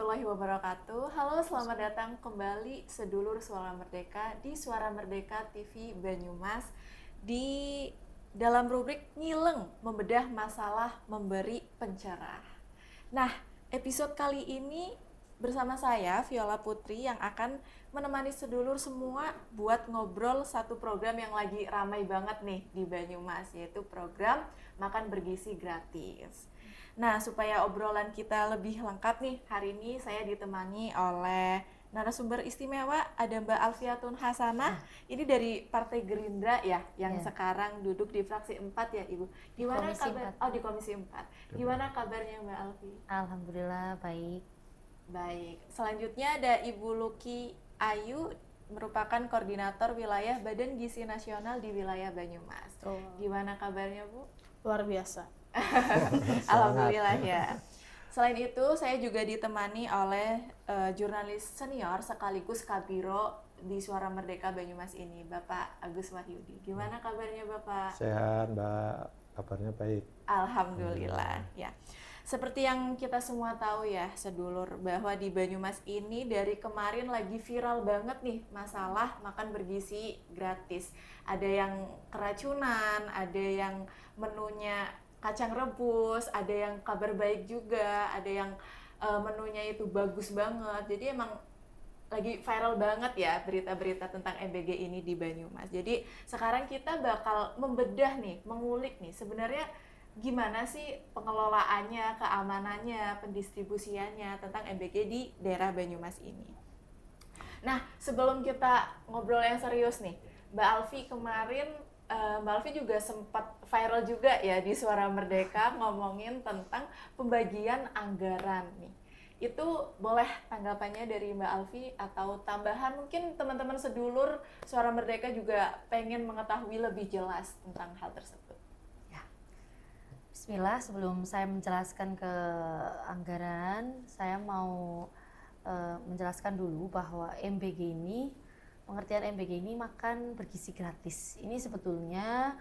warahmatullahi wabarakatuh. Halo, selamat datang kembali sedulur Suara Merdeka di Suara Merdeka TV Banyumas di dalam rubrik Ngileng Membedah Masalah Memberi Pencerah. Nah, episode kali ini bersama saya Viola Putri yang akan menemani sedulur semua buat ngobrol satu program yang lagi ramai banget nih di Banyumas, yaitu program Makan Bergizi Gratis. Nah, supaya obrolan kita lebih lengkap nih, hari ini saya ditemani oleh narasumber istimewa, ada Mbak Alfiatun Hasanah. Ini dari Partai Gerindra ya, yang sekarang duduk di fraksi 4 ya, Ibu. Gimana kabar? Oh, di Komisi 4. Gimana kabarnya Mbak Alfi? Alhamdulillah baik. Baik. Selanjutnya ada Ibu Luki Ayu, merupakan koordinator wilayah Badan Gizi Nasional di wilayah Banyumas. Gimana kabarnya, Bu? Luar biasa. Alhamdulillah ya. Selain itu, saya juga ditemani oleh jurnalis senior sekaligus kabiro di Suara Merdeka Banyumas ini, Bapak Agus Wahyudi. Gimana kabarnya, Bapak? Sehat, Mbak. Kabarnya baik. Alhamdulillah ya. Seperti yang kita semua tahu ya, sedulur, bahwa di Banyumas ini dari kemarin lagi viral banget nih masalah makan bergizi gratis. Ada yang keracunan, ada yang menunya kacang rebus, ada yang kabar baik juga, ada yang menunya itu bagus banget. Jadi emang lagi viral banget ya berita-berita tentang MBG ini di Banyumas. Jadi sekarang kita bakal membedah nih, mengulik nih sebenarnya gimana sih pengelolaannya, keamanannya, pendistribusiannya tentang MBG di daerah Banyumas ini. Nah, sebelum kita ngobrol yang serius nih, Mbak Alfi kemarin, Mbak Alfi juga sempat viral juga ya di Suara Merdeka ngomongin tentang pembagian anggaran nih. Itu boleh tanggapannya dari Mbak Alfi atau tambahan mungkin teman-teman sedulur Suara Merdeka juga pengen mengetahui lebih jelas tentang hal tersebut. Bismillah, sebelum saya menjelaskan ke anggaran, saya mau menjelaskan dulu bahwa MBG ini, pengertian MBG ini makan bergizi gratis. Ini sebetulnya,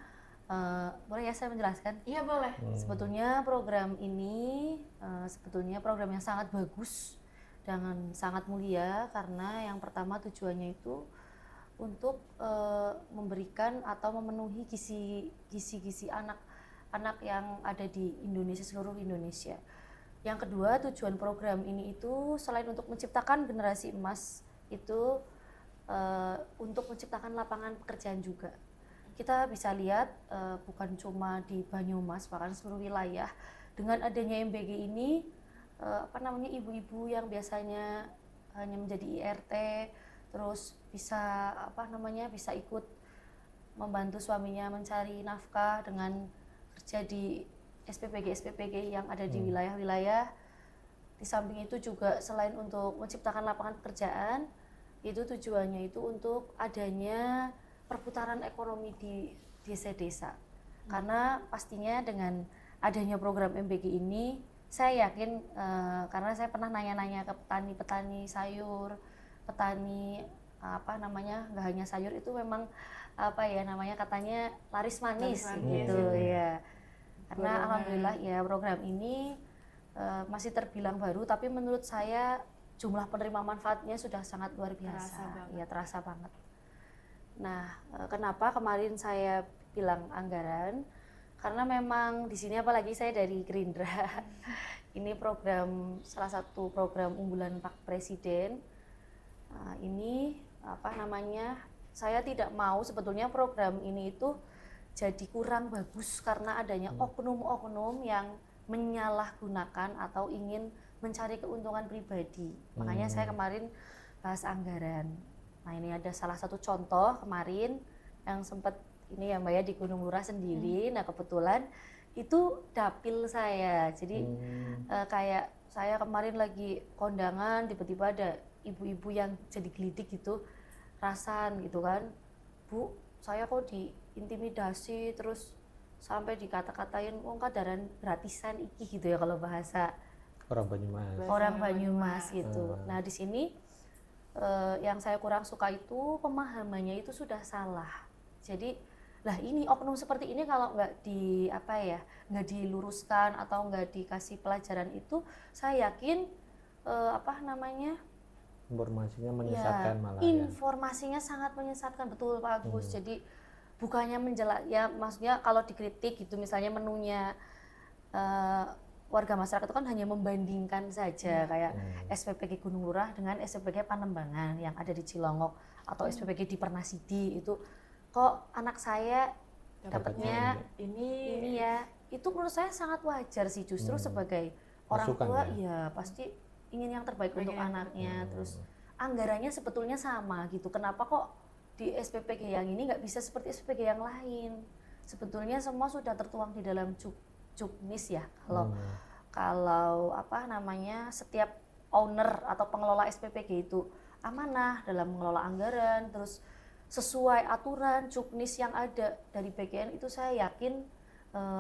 boleh ya saya menjelaskan? Iya boleh. Sebetulnya program ini sebetulnya program yang sangat bagus dan sangat mulia, karena yang pertama tujuannya itu untuk memberikan atau memenuhi gizi anak yang ada di Indonesia, seluruh Indonesia. Yang kedua, tujuan program ini itu selain untuk menciptakan generasi emas, itu untuk menciptakan lapangan pekerjaan juga. Kita bisa lihat bukan cuma di Banyumas, bahkan seluruh wilayah, dengan adanya MBG ini, ibu-ibu yang biasanya hanya menjadi IRT, terus bisa bisa ikut membantu suaminya mencari nafkah dengan kerja di SPPG yang ada di wilayah-wilayah. Di samping itu juga selain untuk menciptakan lapangan pekerjaan, itu tujuannya itu untuk adanya perputaran ekonomi di desa-desa. Karena pastinya dengan adanya program MBG ini, saya yakin karena saya pernah nanya-nanya ke petani-petani sayur, petani nggak hanya sayur, itu memang katanya laris manis gitu ya. Karena alhamdulillah ya program ini masih terbilang baru, tapi menurut saya jumlah penerima manfaatnya sudah sangat luar biasa. Terasa banget. Nah, kenapa kemarin saya bilang anggaran? Karena memang di sini, apalagi saya dari Gerindra, ini program, salah satu program unggulan Pak Presiden. Ini saya tidak mau sebetulnya program ini itu jadi kurang bagus karena adanya oknum-oknum yang menyalahgunakan atau ingin mencari keuntungan pribadi. Makanya saya kemarin bahas anggaran. Nah, ini ada salah satu contoh kemarin yang sempat ini ya Mbak ya, di Gunung Lurah sendiri. Nah, kebetulan itu dapil saya. Jadi kayak saya kemarin lagi kondangan, tiba-tiba ada ibu-ibu yang jadi gelidik gitu, rasan gitu kan, Bu, saya kok diintimidasi, terus sampai dikata-katain wong kadaran gratisan iki gitu ya kalau bahasa orang Banyumas gitu. Nah, di sini yang saya kurang suka itu pemahamannya itu sudah salah. Jadi lah ini oknum seperti ini kalau nggak diluruskan atau nggak dikasih pelajaran itu, saya yakin apa namanya? Informasinya Ya, menyesatkan malah ya. informasinya sangat menyesatkan, betul Pak Agus. Jadi bukannya ya maksudnya kalau dikritik gitu misalnya menunya eh, warga masyarakat itu kan hanya membandingkan saja kayak SPPG Gunung Lurah dengan SPPG Panembangan yang ada di Cilongok atau SPPG di Pernasidi itu kok anak saya dapatnya ini ya. Itu menurut saya sangat wajar sih justru sebagai orang Masukan tua ya? ya pasti ingin yang terbaik untuk anaknya. Terus anggarannya sebetulnya sama gitu. Kenapa kok di SPPG yang ini nggak bisa seperti SPPG yang lain? Sebetulnya semua sudah tertuang di dalam Juknis ya. Kalau apa namanya setiap owner atau pengelola SPPG itu amanah dalam mengelola anggaran, terus sesuai aturan Juknis yang ada dari BGN itu saya yakin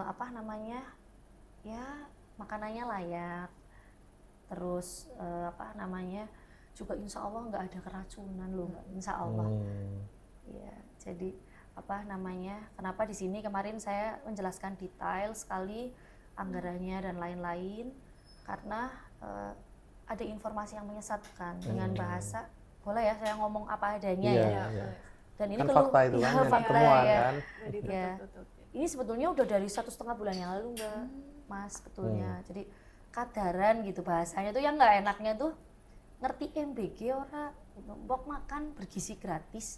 apa namanya ya makanannya layak, terus apa namanya juga insya Allah nggak ada keracunan loh, insya Allah. Ya, jadi apa namanya kenapa di sini kemarin saya menjelaskan detail sekali anggarannya dan lain-lain karena ada informasi yang menyesatkan dengan bahasa boleh ya saya ngomong apa adanya ya. Dan ini kan fakta itu kan yang temuan kan. Ya. Ini sebetulnya udah dari 1,5 bulan yang lalu Mbak Mas sebetulnya. Jadi kadaran gitu bahasanya tuh yang nggak enaknya tuh ngerti MBG ora mbok makan bergizi gratis.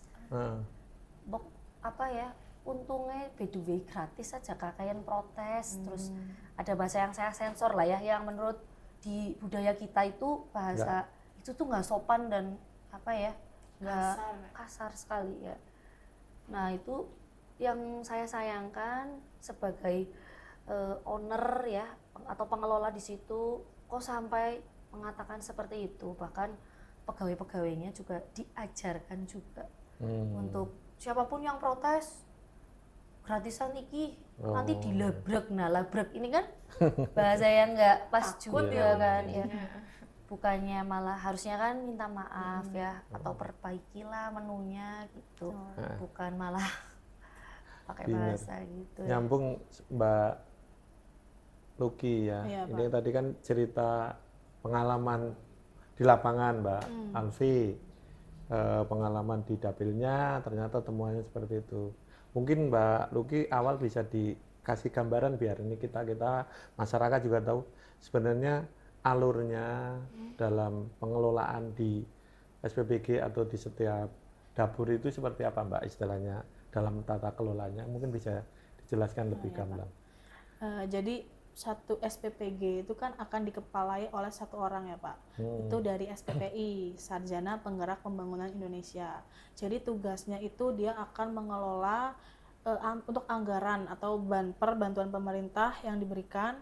Mbok apa ya untungnya by the way gratis aja kakaknya protes. Terus ada bahasa yang saya sensor lah ya yang menurut di budaya kita itu bahasa itu tuh nggak sopan dan apa ya nggak kasar sekali ya. Nah itu yang saya sayangkan sebagai owner ya atau pengelola di situ kok sampai mengatakan seperti itu, bahkan pegawai-pegawainya juga diajarkan juga untuk siapapun yang protes gratisan iki nanti dilabrak. Nah labrak ini kan bahasa yang nggak pas juga kan ya. Bukannya malah harusnya kan minta maaf ya atau perbaikilah menunya gitu, bukan malah pakai bahasa gitu. Nyambung Mbak Luki ya. Ini tadi kan cerita pengalaman di lapangan Mbak Alfi, pengalaman di dapilnya ternyata temuannya seperti itu. Mungkin Mbak Luki awal bisa dikasih gambaran biar ini kita masyarakat juga tahu sebenarnya alurnya dalam pengelolaan di SPPG atau di setiap dapur itu seperti apa Mbak istilahnya dalam tata kelolanya, mungkin bisa dijelaskan lebih gamblang. Jadi satu SPPG itu kan akan dikepalai oleh satu orang ya Pak. Itu dari SPPI, Sarjana Penggerak Pembangunan Indonesia. Jadi tugasnya itu dia akan mengelola untuk anggaran atau bantuan pemerintah yang diberikan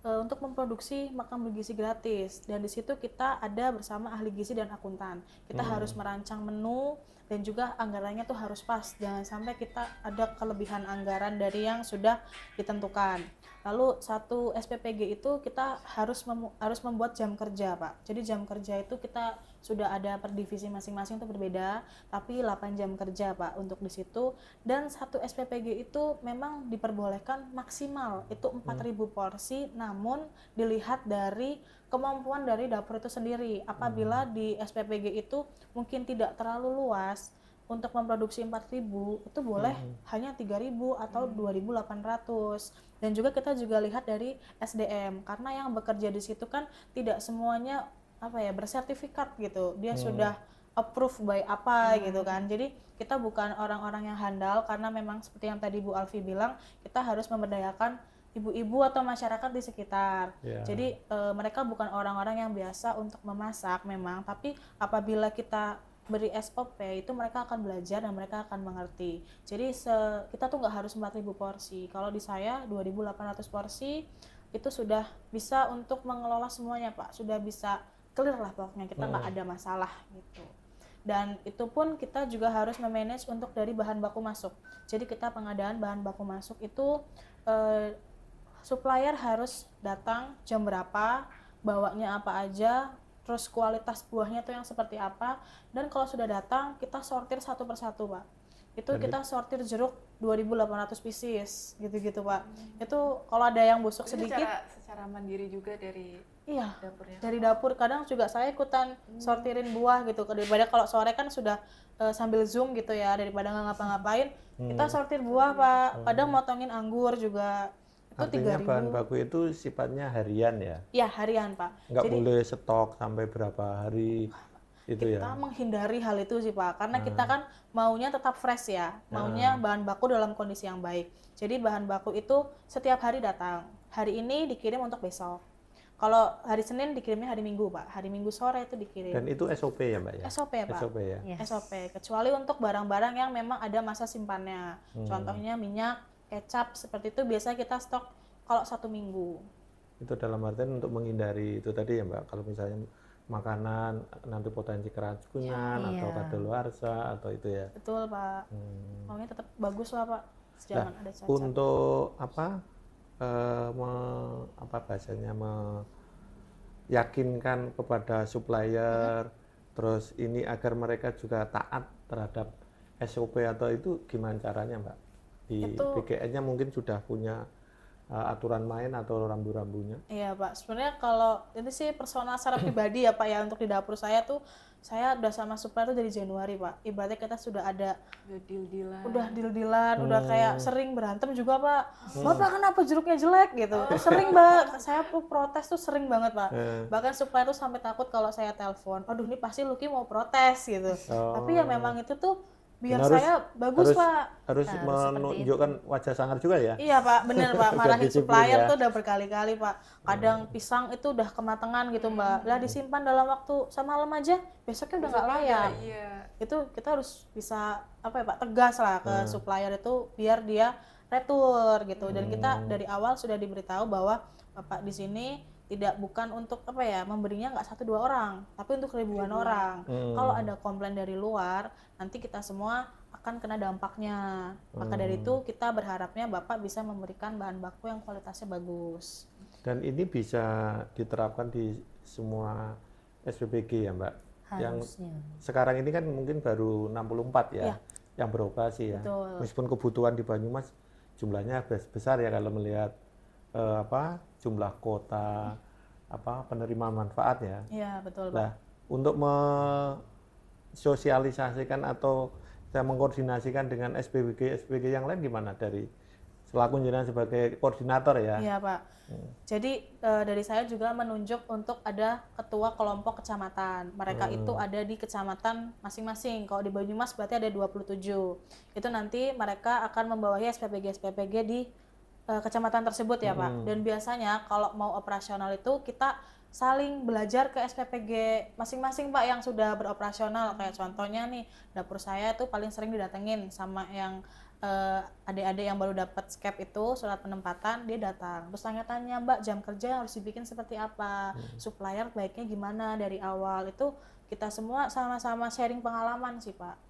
untuk memproduksi makan bergizi gratis, dan di situ kita ada bersama ahli gizi dan akuntan. Kita harus merancang menu dan juga anggarannya tuh harus pas, jangan sampai kita ada kelebihan anggaran dari yang sudah ditentukan. Lalu satu SPPG itu kita harus membuat jam kerja Pak. Jadi jam kerja itu kita sudah ada per divisi masing-masing itu berbeda, tapi 8 jam kerja Pak untuk di situ. Dan satu SPPG itu memang diperbolehkan maksimal itu 4.000 porsi, namun dilihat dari kemampuan dari dapur itu sendiri. Apabila di SPPG itu mungkin tidak terlalu luas untuk memproduksi 4.000, itu boleh hanya 3.000 atau 2.800. Dan juga kita juga lihat dari SDM, karena yang bekerja di situ kan tidak semuanya bersertifikat gitu. Dia sudah approve by apa gitu kan. Jadi kita bukan orang-orang yang handal, karena memang seperti yang tadi Bu Alfi bilang, kita harus memberdayakan ibu-ibu atau masyarakat di sekitar. Jadi mereka bukan orang-orang yang biasa untuk memasak memang, tapi apabila kita beri SOP itu mereka akan belajar dan mereka akan mengerti. Jadi kita tuh nggak harus 4.000 porsi. Kalau di saya 2.800 porsi itu sudah bisa untuk mengelola semuanya Pak. Sudah bisa clear lah pokoknya, kita nggak ada masalah gitu. Dan itu pun kita juga harus memanage untuk dari bahan baku masuk. Jadi kita pengadaan bahan baku masuk itu supplier harus datang jam berapa, bawanya apa aja, terus kualitas buahnya tuh yang seperti apa, dan kalau sudah datang kita sortir satu persatu Pak. Itu kita sortir jeruk 2.800 pieces gitu-gitu Pak. Itu kalau ada yang busuk sedikit secara mandiri juga dari Iya, dapurnya. dari dapur. Kadang juga saya ikutan sortirin buah gitu. Daripada kalau sore kan sudah sambil Zoom gitu ya, daripada nggak ngapa-ngapain, kita sortir buah, Pak. Kadang motongin anggur juga. Itu Artinya 3.000. bahan baku itu sifatnya harian ya? Iya, harian, Pak. Nggak Jadi boleh stok sampai berapa hari itu kita ya? menghindari hal itu sih, Pak. Karena kita kan maunya tetap fresh ya. Maunya bahan baku dalam kondisi yang baik. Jadi bahan baku itu setiap hari datang. Hari ini dikirim untuk besok. Kalau hari Senin dikirimnya hari Minggu, Pak. Hari Minggu sore itu dikirim. Dan itu SOP ya Mbak ya? SOP, Pak. SOP ya? Yes. SOP. Kecuali untuk barang-barang yang memang ada masa simpannya. Contohnya minyak, kecap, seperti itu biasa kita stok kalau 1 minggu. Itu dalam artian untuk menghindari itu tadi ya Mbak, kalau misalnya makanan nanti potensi keracunan Iya. atau kadaluarsa atau itu ya. Betul, Pak. Maunya tetap bagus lah, Pak. Jangan ada cacat. Untuk apa bahasanya meyakinkan kepada supplier terus ini agar mereka juga taat terhadap SOP atau itu gimana caranya Mbak? Di Itu- BGN-nya mungkin sudah punya aturan main atau rambu-rambunya. Iya, Pak. Sebenarnya kalau ini sih personal secara pribadi ya, Pak, ya, untuk di dapur saya tuh saya udah sama supplier tuh dari Januari, Pak. Ibaratnya kita sudah ada Udah deal-dealan. udah deal-dealan, udah kayak sering berantem juga, Pak. Bapak kenapa jeruknya jelek gitu. Itu sering, Pak. Saya tuh protes tuh sering banget, Pak. Bahkan supplier tuh sampai takut kalau saya telepon. Aduh, ini pasti Lucky mau protes gitu. Tapi ya memang itu tuh biar Dan saya bagus, Pak. harus menunjukkan wajah sangar juga ya. Iya, Pak, bener, Pak. Udah Marahin disiplin supplier ya. tuh udah berkali-kali, Pak. Kadang pisang itu udah kematangan gitu, Mbak. Lah disimpan dalam waktu semalam aja, besoknya udah nggak layak. Iya. Itu kita harus bisa apa ya, Pak, tegas lah ke supplier itu biar dia retur gitu. Dan kita dari awal sudah diberitahu bahwa Bapak di sini bukan untuk apa ya, memberinya nggak 1-2 orang, tapi untuk ribuan orang. Kalau ada komplain dari luar, nanti kita semua akan kena dampaknya. Maka dari itu kita berharapnya Bapak bisa memberikan bahan baku yang kualitasnya bagus. Dan ini bisa diterapkan di semua SPPG ya Mbak. Yang Harusnya. sekarang ini kan mungkin baru 64 ya, yang beroperasi ya. Betul. Meskipun kebutuhan di Banyumas jumlahnya besar ya kalau melihat jumlah kota penerima manfaat ya. Iya, betul, Pak. Nah, untuk mensosialisasikan atau saya mengkoordinasikan dengan SPPG yang lain gimana dari selaku jenengan sebagai koordinator ya? Iya, Pak. Jadi dari saya juga menunjuk untuk ada ketua kelompok kecamatan. Mereka itu ada di kecamatan masing-masing. Kalau di Banyumas berarti ada 27. Itu nanti mereka akan membawahi SPPG di kecamatan tersebut ya, Pak. Dan biasanya kalau mau operasional itu kita saling belajar ke SPPG masing-masing, Pak, yang sudah beroperasional. Kayak contohnya nih, dapur saya itu paling sering didatengin sama yang adik-adik yang baru dapat skep itu surat penempatan, dia datang terus tanya-tanya, Mbak, jam kerja yang harus dibikin seperti apa, supplier baiknya gimana dari awal. Itu kita semua sama-sama sharing pengalaman sih, Pak.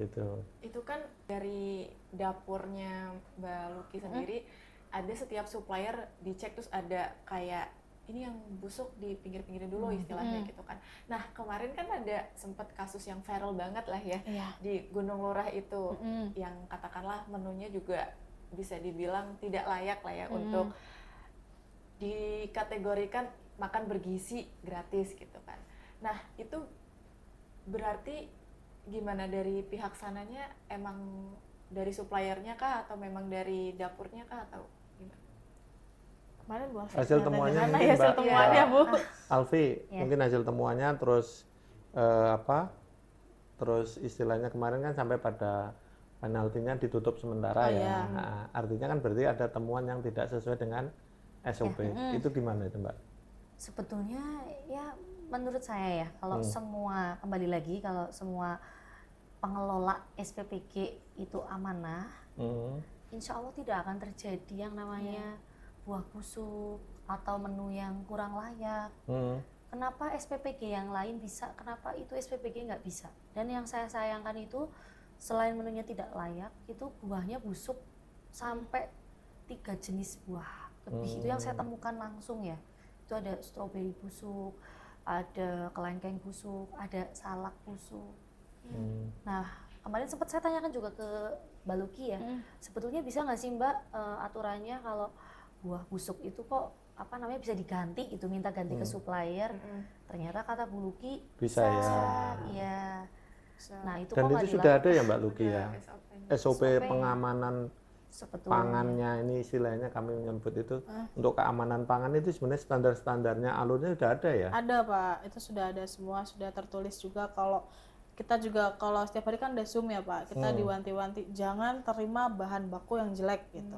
Gitu. Itu kan dari dapurnya Mbak Lucky sendiri, ada setiap supplier dicek terus ada kayak ini yang busuk di pinggir-pinggirin dulu istilahnya gitu kan. Nah kemarin kan ada sempat kasus yang viral banget lah ya di Gunung Lurah itu, yang katakanlah menunya juga bisa dibilang tidak layak lah ya untuk dikategorikan makan bergizi gratis gitu kan. Nah itu berarti gimana dari pihak sananya, emang dari suppliernya kah atau memang dari dapurnya kah atau gimana? Kemarin Bu Alfi Hasil datang temuannya dari mana mungkin, ya, hasil Mbak? temuannya, Bu? Alfi, mungkin hasil temuannya terus terus istilahnya kemarin kan sampai pada penaltinya ditutup sementara ya. Nah, artinya kan berarti ada temuan yang tidak sesuai dengan SOP. Itu gimana itu Mbak? Sebetulnya ya menurut saya ya, kalau semua, kembali lagi, kalau semua pengelola SPPG itu amanah, insya Allah tidak akan terjadi yang namanya buah busuk atau menu yang kurang layak. Kenapa SPPG yang lain bisa, kenapa itu SPPG nggak bisa? Dan yang saya sayangkan itu, selain menunya tidak layak, itu buahnya busuk sampai 3 jenis buah lebih. Itu yang saya temukan langsung ya. Itu ada stroberi busuk, ada kelengkeng busuk, ada salak busuk. Nah, kemarin sempat saya tanyakan juga ke Mbak Lucky ya, sebetulnya bisa nggak sih Mbak aturannya kalau buah busuk itu kok apa namanya bisa diganti itu, minta ganti ke supplier. Ternyata kata Bu Luki Bisa ya. Iya. Nah itu Dan kok nggak itu sudah ada dilakukan ya Mbak Luki ya, SOP-nya. SOP pengamanan sebetulnya. pangannya ini istilahnya kami menyebut itu untuk keamanan pangan itu sebenarnya standar-standarnya alurnya sudah ada ya? Ada Pak, itu sudah ada semua, sudah tertulis juga. Kalau kita juga kalau setiap hari kan ada Zoom ya Pak, kita diwanti-wanti jangan terima bahan baku yang jelek gitu,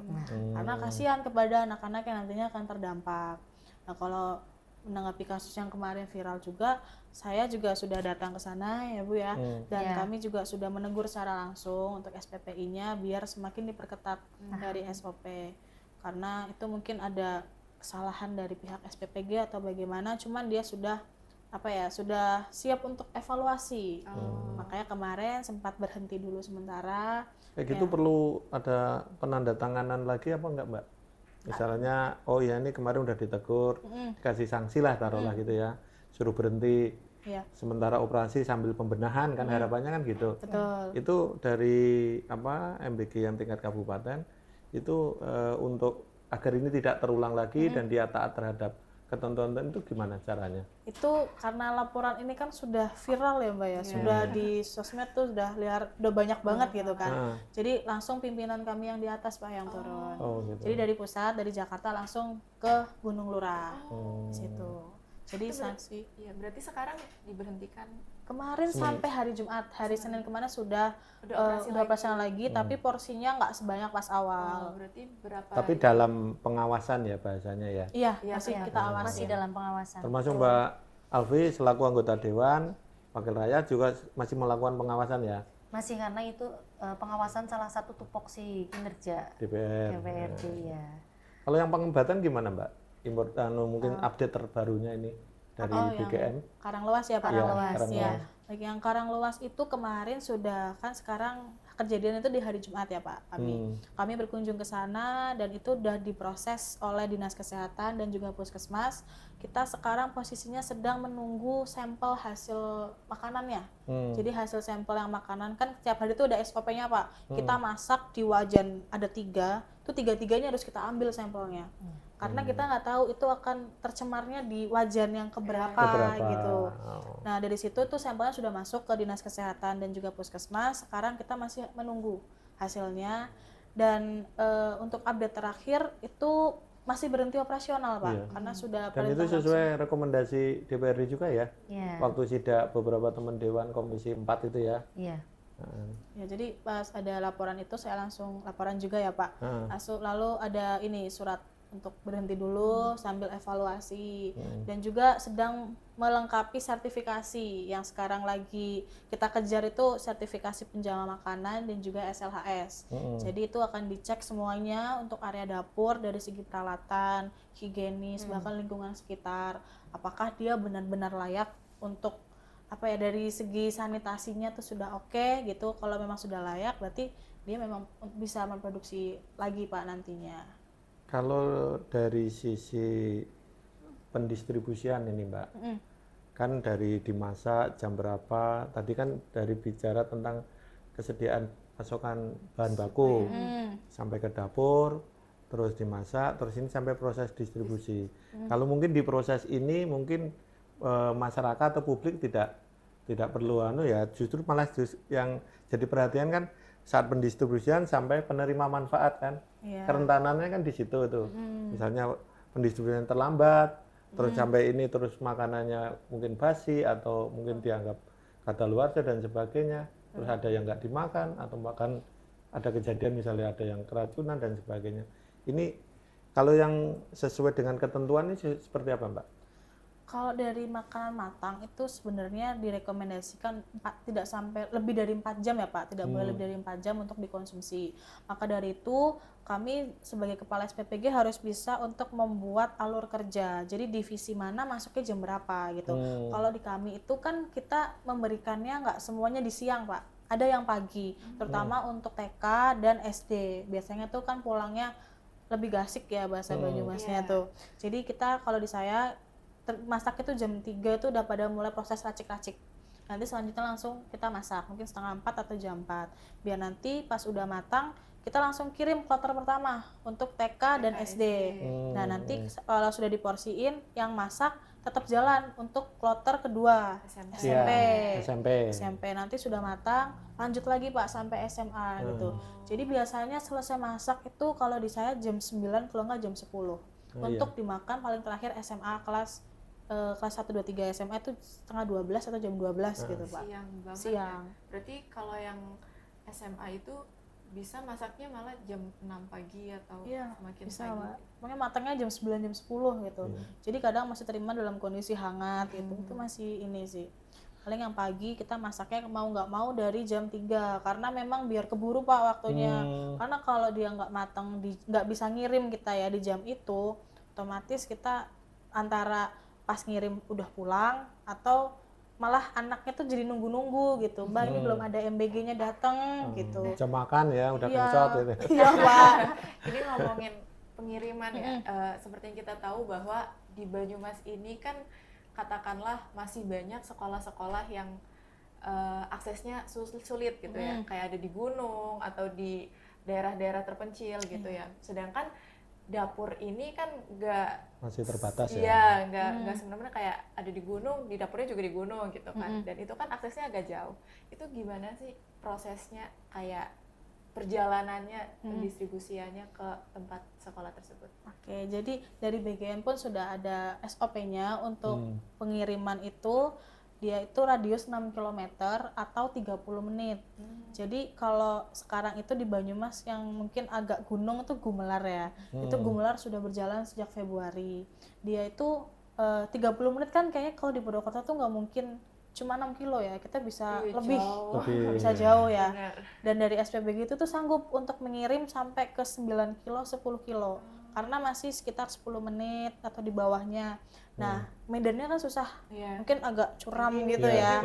karena kasihan kepada anak-anak yang nantinya akan terdampak. Nah kalau menanggapi kasus yang kemarin viral juga, saya juga sudah datang ke sana ya Bu ya, dan kami juga sudah menegur secara langsung untuk SPPI-nya biar semakin diperketat dari SOP, karena itu mungkin ada kesalahan dari pihak SPPG atau bagaimana, cuman dia sudah sudah siap untuk evaluasi. Makanya kemarin sempat berhenti dulu sementara. Kayak gitu perlu ada penandatanganan lagi apa enggak Mbak? Misalnya, oh ya ini kemarin udah ditegur, dikasih sanksi lah taruhlah gitu ya, suruh berhenti sementara operasi sambil pembenahan kan harapannya kan gitu. Betul. Itu dari MBG yang tingkat kabupaten itu untuk agar ini tidak terulang lagi dan dia taat terhadap ketentuan itu gimana caranya? Itu karena laporan ini kan sudah viral ya Mbak ya, sudah di sosmed tuh udah banyak banget gitu kan. Jadi langsung pimpinan kami yang di atas Pak yang turun. Gitu. Jadi dari pusat, dari Jakarta langsung ke Gunung Lurah. Situ. Jadi sanksi. Ya, berarti sekarang diberhentikan. Kemarin sampai hari Jumat, hari Senin kemarin sudah operasional lagi, tapi porsinya nggak sebanyak pas awal. Berarti berapa? Tapi dalam pengawasan ya bahasanya ya. Iya, masih kita awasi. Masih dalam pengawasan. Termasuk Mbak Alfi selaku anggota Dewan Wakil Rakyat juga masih melakukan pengawasan ya. Masih, karena itu pengawasan salah satu tupoksi kinerja DPRD ya. Kalau yang pengembatan gimana Mbak? Mungkin update terbarunya ini dari BGM. Karanglewas ya Pak. Karanglewas ya. Yang Karanglewas itu kemarin sudah kan, sekarang kejadian itu di hari Jumat ya Pak. Kami berkunjung ke sana dan itu sudah diproses oleh Dinas Kesehatan dan juga Puskesmas. Kita sekarang posisinya sedang menunggu sampel hasil makanannya. Jadi hasil sampel yang makanan kan setiap hari itu ada SOP-nya Pak. Kita masak di wajan ada 3, itu 3-3-nya harus kita ambil sampelnya. Karena kita nggak tahu itu akan tercemarnya di wajan yang keberapa gitu. Nah dari situ tuh sampelnya sudah masuk ke Dinas Kesehatan dan juga Puskesmas. Sekarang kita masih menunggu hasilnya, dan untuk update terakhir itu masih berhenti operasional Pak, karena sudah dan itu sesuai rekomendasi DPRD juga ya. Waktu sidak beberapa teman Dewan Komisi 4 itu ya. Iya. Ya, jadi pas ada laporan itu saya langsung laporan juga ya Pak. Lalu ada ini surat untuk berhenti dulu sambil evaluasi, dan juga sedang melengkapi sertifikasi yang sekarang lagi kita kejar, itu sertifikasi penjaga makanan dan juga SLHS. Jadi itu akan dicek semuanya untuk area dapur dari segi peralatan, higienis, bahkan lingkungan sekitar, apakah dia benar-benar layak untuk dari segi sanitasinya tuh sudah oke gitu. Kalau memang sudah layak berarti dia memang bisa memproduksi lagi Pak nantinya. Kalau dari sisi pendistribusian ini Mbak, kan dari dimasak jam berapa, tadi kan dari bicara tentang kesediaan pasokan bahan baku, sampai ke dapur, terus dimasak, terus ini sampai proses distribusi. Kalau mungkin di proses ini mungkin masyarakat atau publik tidak perlu justru malah yang jadi perhatian kan saat pendistribusian sampai penerima manfaat kan. Kerentanannya kan di situ tuh. Misalnya pendistribusian terlambat, terus sampai ini terus makanannya mungkin basi atau mungkin dianggap kadaluarsa dan sebagainya. Terus ada yang nggak dimakan atau bahkan ada kejadian misalnya ada yang keracunan dan sebagainya. Ini kalau yang sesuai dengan ketentuan ini seperti apa Mbak? Kalau dari makanan matang itu sebenarnya direkomendasikan tidak sampai lebih dari 4 jam ya Pak, tidak boleh lebih dari 4 jam untuk dikonsumsi. Maka dari itu kami sebagai kepala SPPG harus bisa untuk membuat alur kerja, jadi divisi mana masuknya jam berapa gitu. Kalau di kami itu kan kita memberikannya nggak semuanya di siang Pak, ada yang pagi, terutama untuk TK dan SD. Biasanya tuh kan pulangnya lebih gasik ya bahasa Banyumasnya tuh. Jadi kita kalau di saya masak itu jam 3 itu udah pada mulai proses racik-racik. Nanti selanjutnya langsung kita masak, mungkin setengah 4 atau jam 4. Biar nanti pas udah matang, kita langsung kirim kloter pertama untuk TK dan SD. Nah nanti kalau sudah diporsiin, yang masak tetap jalan untuk kloter kedua SMP. SMP nanti sudah matang, lanjut lagi Pak sampai SMA gitu. Jadi biasanya selesai masak itu kalau di saya jam 9 kalau nggak jam 10. Untuk dimakan paling terakhir SMA kelas 1, 2, 3 SMA itu setengah 12 atau jam 12 gitu Pak. Siang banget. Siang. Ya? Berarti kalau yang SMA itu bisa masaknya malah jam 6 pagi atau semakin bisa, pagi. Pak. Makanya matangnya jam 9 jam 10 gitu. Jadi kadang masih terima dalam kondisi hangat gitu. Itu masih ini sih. Paling yang pagi kita masaknya mau nggak mau dari jam 3 karena memang biar keburu Pak waktunya. Karena kalau dia nggak matang nggak bisa ngirim kita ya di jam itu, otomatis kita antara pas ngirim udah pulang atau malah anaknya tuh jadi nunggu-nunggu gitu. Mbak ini belum ada MBG-nya datang gitu. Jam makan ya udah kencot gitu. Iya Pak. Ini ngomongin pengiriman ya, seperti yang kita tahu bahwa di Banyumas ini kan katakanlah masih banyak sekolah-sekolah yang aksesnya sulit gitu ya, kayak ada di gunung atau di daerah-daerah terpencil gitu ya. Sedangkan dapur ini kan masih terbatas ya. Iya, nggak sebenarnya kayak ada di gunung, di dapurnya juga di gunung gitu kan. Dan itu kan aksesnya agak jauh. Itu gimana sih prosesnya, kayak perjalanannya, pendistribusiannya ke tempat sekolah tersebut? Oke, jadi dari BGN pun sudah ada SOP-nya untuk pengiriman itu. Dia itu radius 6 km atau 30 menit. Jadi kalau sekarang itu di Banyumas yang mungkin agak gunung itu Gumelar ya. Itu Gumelar sudah berjalan sejak Februari. Dia itu 30 menit kan kayaknya kalau di Purwokerto tuh nggak mungkin cuma 6 kilo ya. Kita bisa lebih bisa jauh ya. Bener. Dan dari SPBG itu tuh sanggup untuk mengirim sampai ke 9 kilo, 10 kilo. Karena masih sekitar 10 menit atau di bawahnya. Nah, medannya kan susah, mungkin agak curam gitu ya.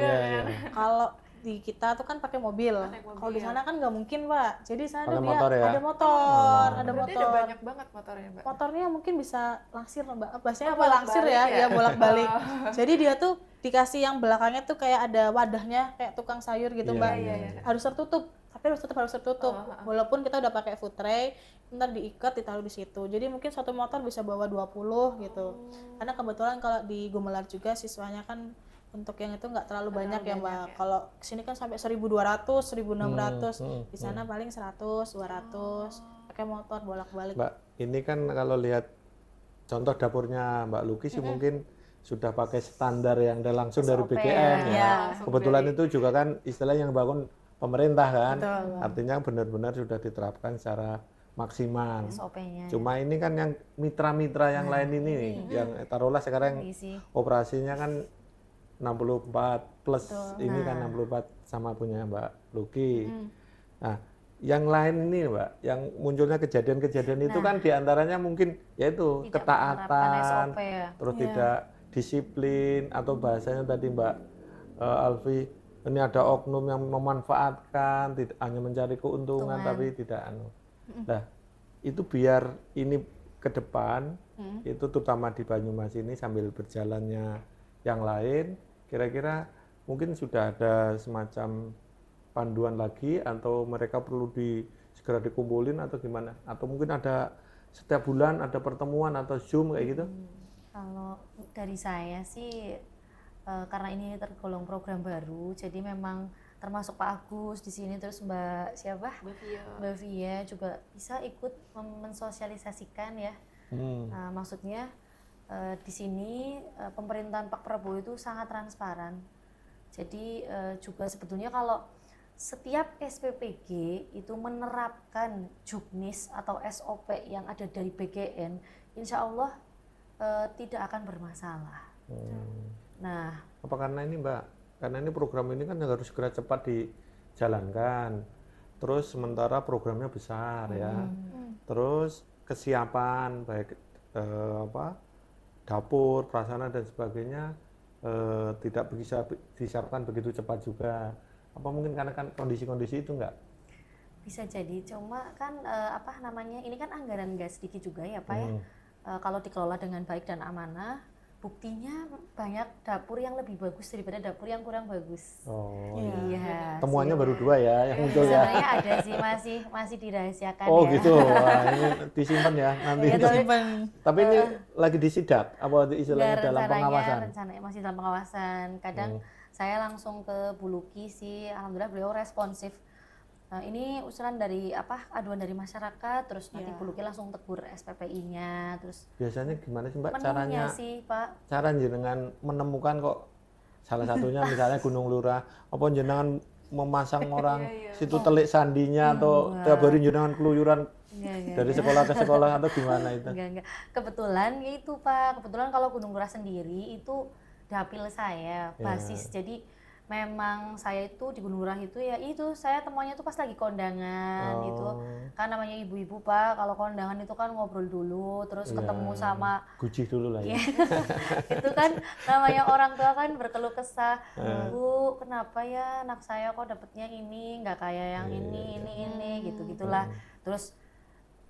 Kalau di kita tuh kan pakai mobil. Kalau di sana kan nggak mungkin Pak. Jadi sana dia motor ya? ada motor, Berarti ada banyak banget motornya Mbak. Motornya mungkin bisa langsir Mbak. Bahasanya apa langsir ya? Ya bolak-balik. Jadi dia tuh dikasih yang belakangnya tuh kayak ada wadahnya kayak tukang sayur gitu Mbak. Harus tertutup. Tapi harus tertutup. Walaupun kita udah pakai food tray, ntar diikat ditaruh di situ. Jadi mungkin satu motor bisa bawa 20 gitu. Karena kebetulan kalau di Gumelar juga siswanya kan untuk yang itu nggak terlalu banyak ya Mbak. Kalau kesini kan sampai 1.200, 1.600. Di sana paling 100, 200. Pakai motor bolak-balik. Mbak, ini kan kalau lihat contoh dapurnya Mbak Luki sih mungkin sudah pakai standar yang langsung dari BGN ya. Kebetulan itu juga kan istilah yang bangun pemerintah kan. Artinya benar-benar sudah diterapkan secara maksimal. Cuma ini kan yang mitra-mitra yang lain ini yang taruhlah sekarang operasinya kan 64 plus ini kan 64 sama punya Mbak Luki. Nah, yang lain ini Mbak, yang munculnya kejadian-kejadian itu kan diantaranya mungkin yaitu ketaatan, terus tidak disiplin atau bahasanya tadi Mbak Alfi, ini ada oknum yang memanfaatkan, tidak hanya mencari keuntungan tapi tidak Nah, itu biar ini ke depan itu terutama di Banyumas ini sambil berjalannya yang lain, kira-kira mungkin sudah ada semacam panduan lagi atau mereka perlu segera dikumpulin atau gimana? Atau mungkin ada setiap bulan ada pertemuan atau Zoom kayak gitu? Kalau dari saya sih karena ini tergolong program baru, jadi memang termasuk Pak Agus di sini, terus Mbak siapa? Mbak Via juga bisa ikut mensosialisasikan ya. Maksudnya di sini pemerintahan Pak Prabowo itu sangat transparan. Jadi juga sebetulnya kalau setiap SPPG itu menerapkan juknis atau SOP yang ada dari BGN, insya Allah tidak akan bermasalah. Nah, apa karena ini Mbak? Karena ini program ini kan harus segera cepat dijalankan. Terus sementara programnya besar ya. Terus kesiapan baik dapur, prasarana dan sebagainya tidak bisa disiapkan begitu cepat juga. Apa mungkin karena kan kondisi-kondisi itu enggak? Bisa jadi, cuma kan ini kan anggaran nggak sedikit juga ya Pak ya. Kalau dikelola dengan baik dan amanah, buktinya banyak dapur yang lebih bagus daripada dapur yang kurang bagus. Oh, Iya. temuannya sih. baru 2 ya yang muncul ya. Sebenarnya ada sih, masih dirahasiakan Oh ya. gitu. Wah, ini disimpan ya nanti. Iya, Tapi ini lagi disidak apa istilahnya Nggak, dalam pengawasan? rencananya masih dalam pengawasan. Kadang saya langsung ke Bu Luki sih, alhamdulillah beliau responsif. Ini usulan dari aduan dari masyarakat, terus nanti Bu Luki langsung tegur SPPI-nya, terus Biasanya gimana sih Mbak menunya caranya? sih Pak. Cara jenengan menemukan kok salah satunya misalnya Gunung Lurah, apa jenengan memasang orang situ telik sandinya atau tiap hari jenengan keluyuran Enggak. dari sekolah ke sekolah atau gimana itu? Enggak. Kebetulan ya itu Pak, kebetulan kalau Gunung Lurah sendiri itu dapil saya, basis. Jadi memang saya itu di Gunung Lurah itu ya itu saya temuannya itu pas lagi kondangan itu. Kan namanya ibu-ibu Pak, kalau kondangan itu kan ngobrol dulu, terus ketemu sama Gujih dulu lah ya. itu kan namanya orang tua kan berkeluh kesah, Bu kenapa ya anak saya kok dapetnya ini nggak kayak yang ini gitu gitulah. Terus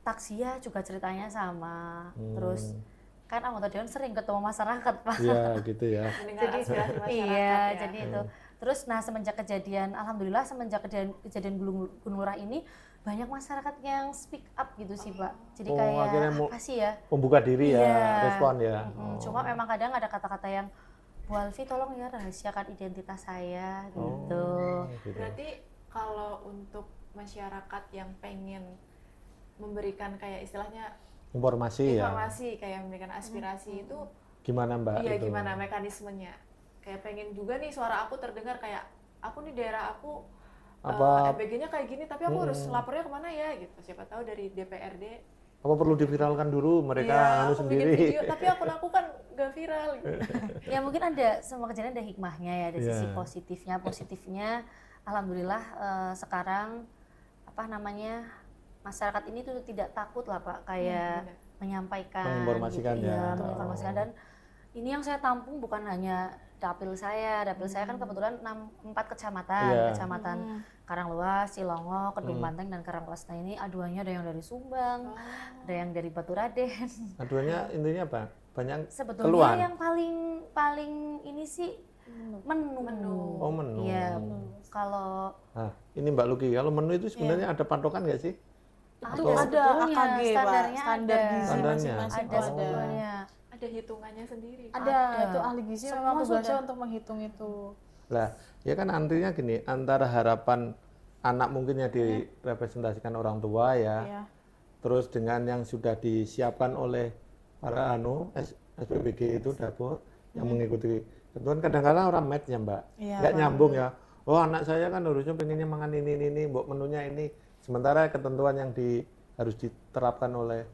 taksia juga ceritanya sama, terus kan anggota dewan sering ketemu masyarakat Pak. Iya gitu ya. Mendengar aspirasi masyarakat Iya, ya. jadi itu. Terus semenjak kejadian, alhamdulillah semenjak kejadian Gunung Lurah ini banyak masyarakat yang speak up gitu sih Pak. Jadi akhirnya kayak apa sih ya? Membuka diri ya, Iya. respon ya. Cuma memang kadang ada kata-kata yang Bu Alfi tolong ya rahasiakan identitas saya gitu. Gitu. Berarti kalau untuk masyarakat yang pengen memberikan kayak istilahnya Informasi ya. kayak memberikan aspirasi itu Gimana Mbak iya itu? gimana mekanismenya? Kayak pengen juga nih suara aku terdengar, kayak aku nih daerah aku EPG-nya kayak gini tapi aku harus lapornya kemana ya gitu. Siapa tahu dari DPRD Apa perlu diviralkan dulu mereka ya, anu aku bikin sendiri? video tapi akun aku kan gak viral gitu. Ya mungkin ada semua kejadian ada hikmahnya ya, ada sisi Iya. positifnya. Alhamdulillah sekarang masyarakat ini tuh tidak takut lah Pak kayak menyampaikan, Menginformasikan gitu, ya. menginformasikan. Dan ini yang saya tampung bukan hanya dapil saya kan kebetulan 4 kecamatan, Iya. kecamatan Karangluas, Cilongo, Kedung Banteng dan Karangkolas. Nah ini aduannya ada yang dari Sumbang, ada yang dari Baturaden. Aduannya intinya apa? Banyak Sebetulnya keluhan. yang paling ini sih menu. Oh menu. Iya. Kalau Nah, ini Mbak Luki, kalau menu itu sebenarnya ada patokan nggak sih? Itu ada ada sebetulnya, AKG Pak, standarnya standar ada. gizi Standarnya. masing-masing ada tuh sebetulnya. Ada hitungannya sendiri. Ada, Ada. itu ahli gizi Semua memang tugasnya sudah. untuk menghitung itu. Lah, ya kan artinya gini, antara harapan anak mungkin yang direpresentasikan orang tua ya, Iya. terus dengan yang sudah disiapkan oleh para SPBG itu dapur yang mengikuti. Tentuan kadang-kadang orang match-nya Mbak, Iya, nggak Pak. nyambung ya. Oh anak saya kan harusnya pengennya makan ini, mbok menunya ini. Sementara ketentuan yang harus diterapkan oleh